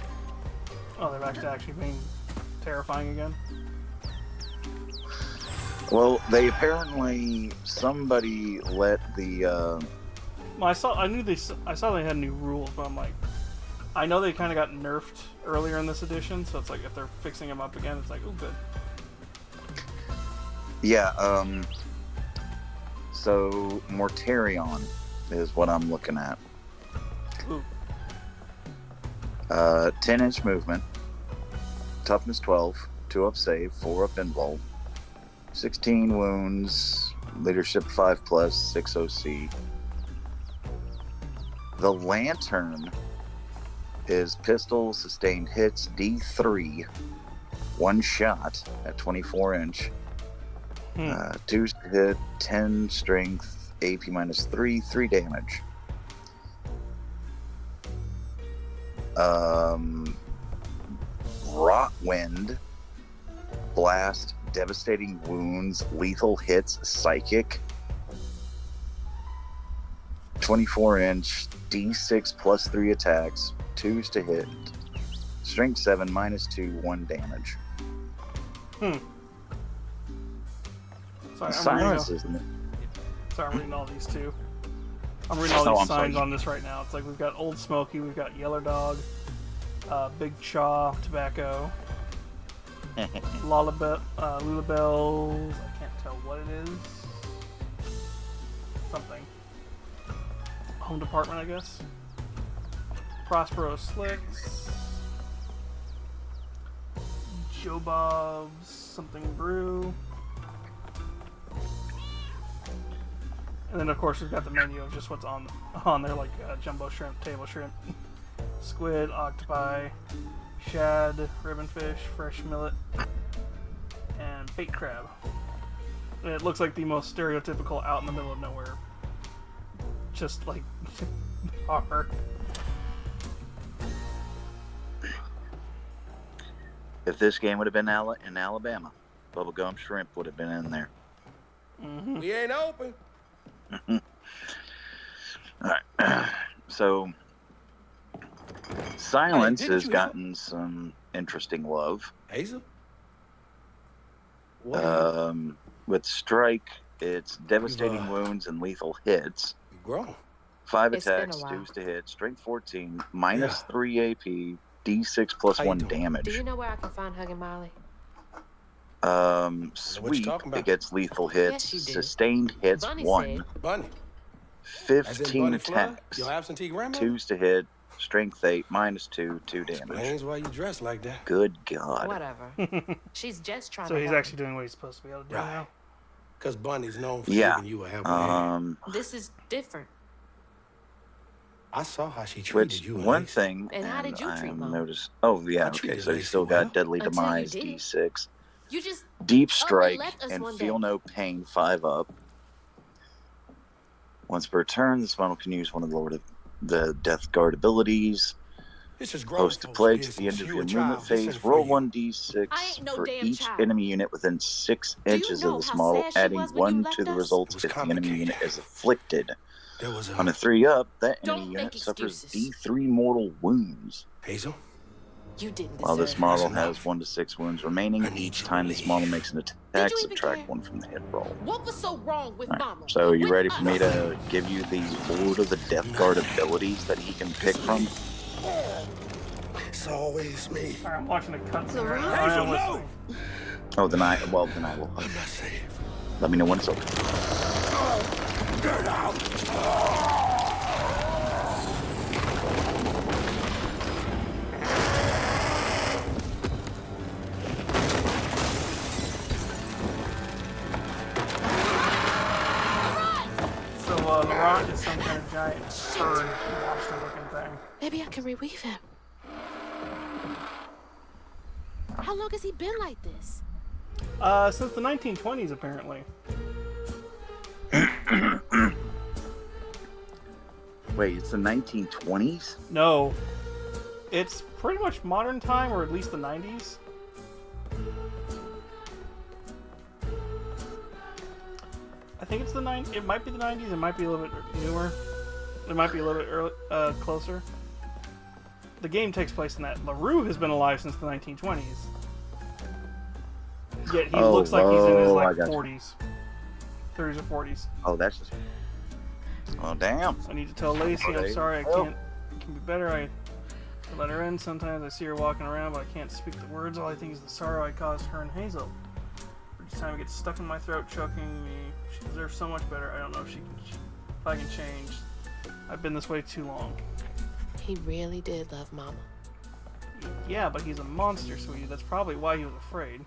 Oh, they're back to actually being terrifying again. Well, they apparently somebody let the. Well, I saw they had new rules, but I'm like, I know they kind of got nerfed earlier in this edition, so it's like if they're fixing them up again, it's like, oh, good. Yeah. So Mortarion is what I'm looking at. Ooh. 10-inch movement, toughness 12, 2 up save, 4 up invuln, 16 wounds, leadership 5+, 6 OC, The Lantern is pistol, sustained hits, D3, one shot at 24 inch, 2 hit, 10 strength, AP -3, 3 damage. Rotwind, blast, devastating wounds, lethal hits, psychic, 24 inch, D6 +3 attacks, 2s to hit, strength 7 -2, 1 damage. Sorry, Silence, isn't it? Sorry, I'm reading all these too. I'm reading all these signs on this right now. It's like we've got Old Smoky, we've got Yeller Dog, Big Chaw, Tobacco, Lulabelle, I can't tell what it is. Something. Home Department, I guess. Prospero Slicks. Joe Bob's something brew. And then of course we've got the menu of just what's on there, like jumbo shrimp, table shrimp, squid, octopi, shad, ribbonfish, fresh millet, and bait crab. And it looks like the most stereotypical out in the middle of nowhere. Just like bar. If this game would have been in Alabama, bubblegum shrimp would have been in there. We ain't open. All right. So, Silence has gotten some interesting love. Hazel? With Strike, it's devastating wounds and lethal hits. Grown. 5 It's been a attacks, while. 2s to hit, strength 14, -3 AP, D6 +1 damage. Do you know where I can find Huggin' Molly? Sweep, talking about? it gets lethal hits, Yes, you do. sustained hits Bunny 1, Bunny. 15 Bunny Flood? attacks, Your absentee grandma? 2s to hit, strength 8, -2, 2 damage. Explains why you dress like that. Good God. Whatever. She's just trying So to he's help actually doing what he's supposed to be able to do now. Because Bunny's known for Yeah. giving you a helping hand. me. This is different. I saw how she treated Which you. one Elise. thing, And how did you treat Mom? noticed? Oh yeah, I okay. treated So you Lacey still well. got Deadly Until you Demise did. D6, You just Deep up Strike, and left us and one Feel day. No Pain 5 up. Once per turn, this model can use one of the Death Guard abilities. This is grown Post a folks plague to business. the end of You your a movement child. This phase. ain't for Roll you. 1d6 I ain't no for damn each child. enemy unit within 6 Do you inches know of this how model, sad she adding was when you 1 left to the us? results It was if the enemy complicated. unit is afflicted. There was On a 3 up, that Don't enemy make unit suffers excuses. D3 mortal wounds. Hazel, You didn't While deserve this it. model That's has enough. 1 to 6 wounds remaining, I need each you to time this leave. model makes an Did attack, you even subtract care? 1 from the hit roll. What was so wrong with Mama? So, you With ready for us? me to give you the Lord of the Death Guard abilities that he can pick from? it's always me. Sorry, I'm watching a cutscene right Laurent? now. Hazel, I'm no! listening. Oh, then I will. I'm not safe. Let me know when it's over. Get out! So Laurent is some kind of giant bird monster-looking thing. Maybe I can reweave him. How long has he been like this? Since the 1920s, apparently. Wait, it's the 1920s? No, it's pretty much modern time, or at least the 90s. I think it's the 90s. It might be the 90s. It might be a little bit newer. It might be a little bit early, closer. The game takes place in that. LaRue has been alive since the 1920s. Yet he looks like he's in his I like got you. 40s, 30s or 40s. Oh, that's just. Oh, damn. I need to tell Lacey, I'm Okay. sorry, I Oh. can't. It can be better. I let her in. Sometimes I see her walking around, but I can't speak the words. All I think is the sorrow I caused her and Hazel. Each time it gets stuck in my throat, choking me. She deserves so much better. I don't know if I can change. I've been this way too long. He really did love Mama. Yeah, but he's a monster, sweetie. That's probably why he was afraid.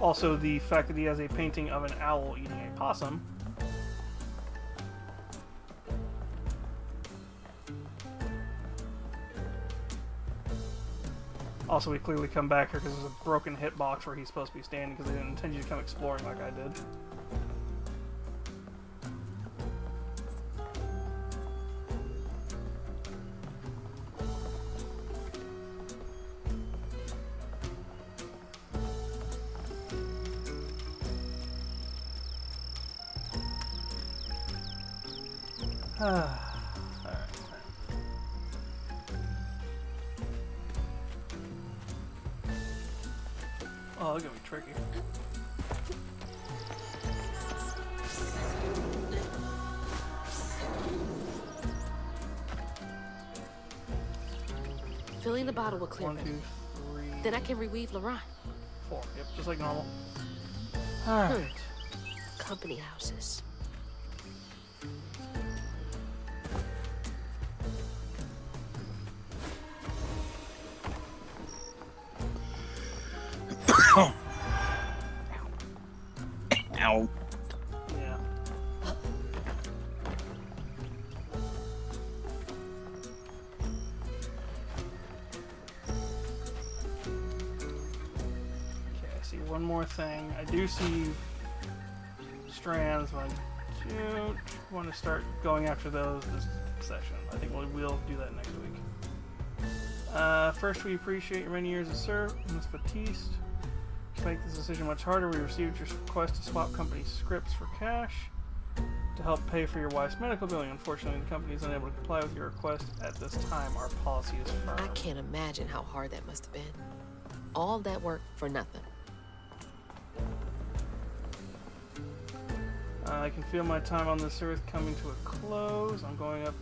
Also, the fact that he has a painting of an owl eating a possum. Also, we clearly come back here because there's a broken hitbox where he's supposed to be standing because they didn't intend you to come exploring like I did. Alright. Oh, that's gonna be tricky. Filling the bottle with clear. 1, 2, 3. Then I can reweave Laurent. 4. Yep, just like normal. Alright. Company houses. Ow. Yeah. Okay, I see one more thing. I do see strands, but I don't want to start going after those this session. I think we'll do that next week. First, we appreciate your many years of service, Ms. Batiste. To make this decision much harder, we received your request to swap company scripts for cash to help pay for your wife's medical billing. Unfortunately, the company is unable to comply with your request at this time. Our policy is firm. I can't imagine how hard that must have been. All that work for nothing. I can feel my time on this earth coming to a close. I'm going up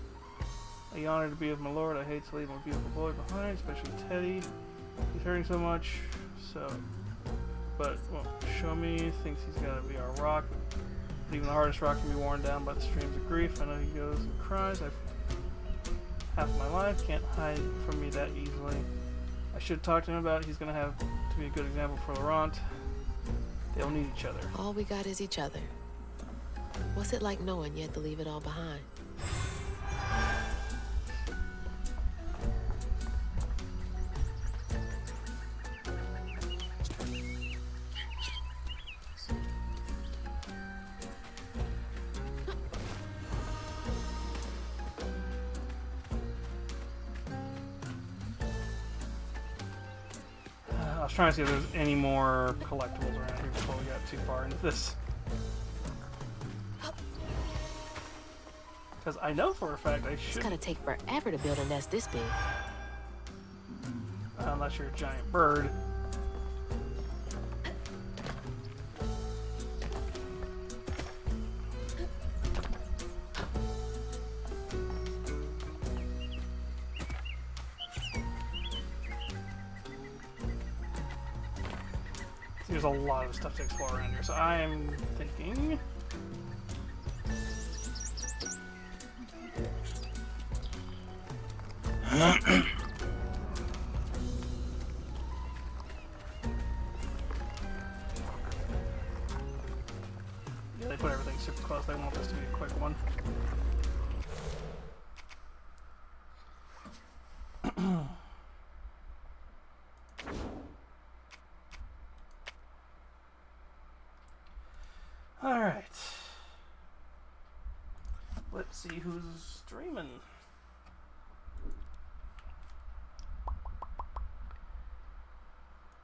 a yonder to be with my lord. I hate to leave my beautiful boy behind, especially Teddy. He's hurting so much, but won't show me. Thinks he's got to be our rock. But even the hardest rock can be worn down by the streams of grief. I know he goes and cries. I've half my life. Can't hide from me that easily. I should talk to him about it. He's going to have to be a good example for Laurent. They'll need each other. All we got is each other. What's it like knowing you had to leave it all behind? I was trying to see if there's any more collectibles around here before we got too far into this. Because I know for a fact I should. It's gonna take forever to build a nest this big. Unless you're a giant bird. There's a lot of stuff to explore around here, so I am thinking. Yeah, they put everything super close. They want this to be a quick one. All right. Let's see who's streaming.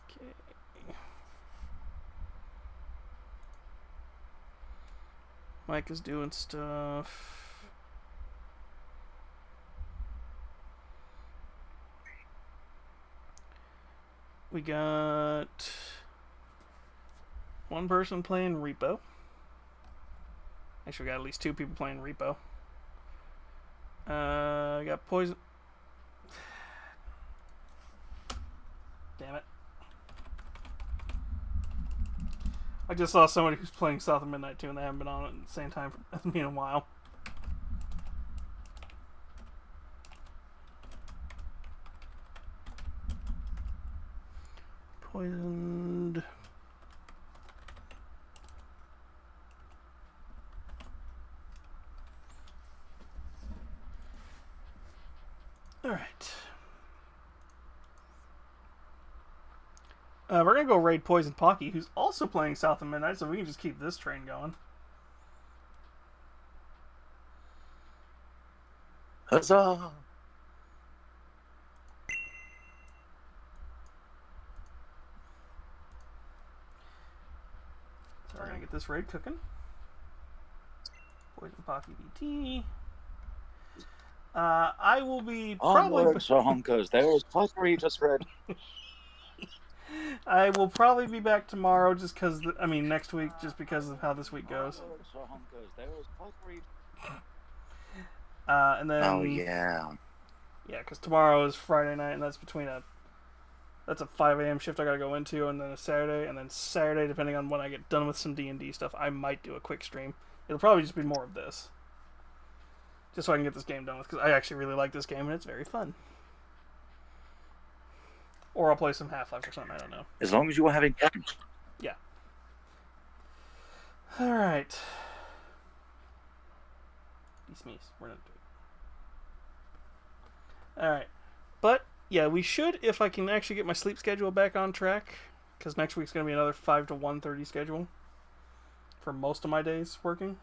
Okay. Mike is doing stuff. We got one person playing Repo. Actually, we got at least 2 people playing Repo. We got Poison. Damn it. I just saw somebody who's playing South of Midnight too, and they haven't been on it at the same time as me in a while. Poisoned. Alright. We're going to go raid Poison Pocky, who's also playing South of Midnight, so we can just keep this train going. Huzzah! So we're going to get this raid cooking. Poison Pocky BT. I will be probably... Onward, Sohonkos. There's fuckery just read. I will probably be back tomorrow just because... I mean, next week, just because of how this week goes. And then... Oh, yeah. Yeah, because tomorrow is Friday night, and that's between a... That's a 5 a.m. shift I gotta go into, and then a Saturday, and then Saturday, depending on when I get done with some D&D stuff, I might do a quick stream. It'll probably just be more of this. Just so I can get this game done with, because I actually really like this game, and it's very fun. Or I'll play some Half-Life or something, I don't know. As long as you are having fun. Yeah. Alright. Smees. We're not doing it. Alright. But, yeah, we should, if I can actually get my sleep schedule back on track, because next week's going to be another 5 to 1:30 schedule for most of my days working.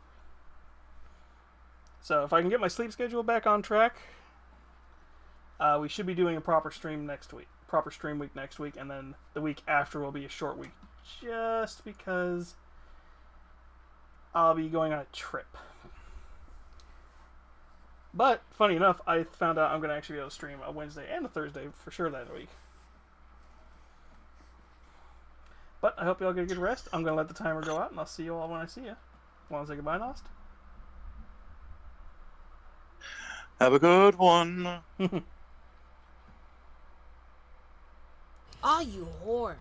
So if I can get my sleep schedule back on track, we should be doing a proper stream next week. Proper stream week next week, and then the week after will be a short week, just because I'll be going on a trip. But, funny enough, I found out I'm going to actually be able to stream a Wednesday and a Thursday for sure that week. But I hope you all get a good rest. I'm going to let the timer go out, and I'll see you all when I see you. Want to say goodbye, Nost? Have a good one. Oh, you whore.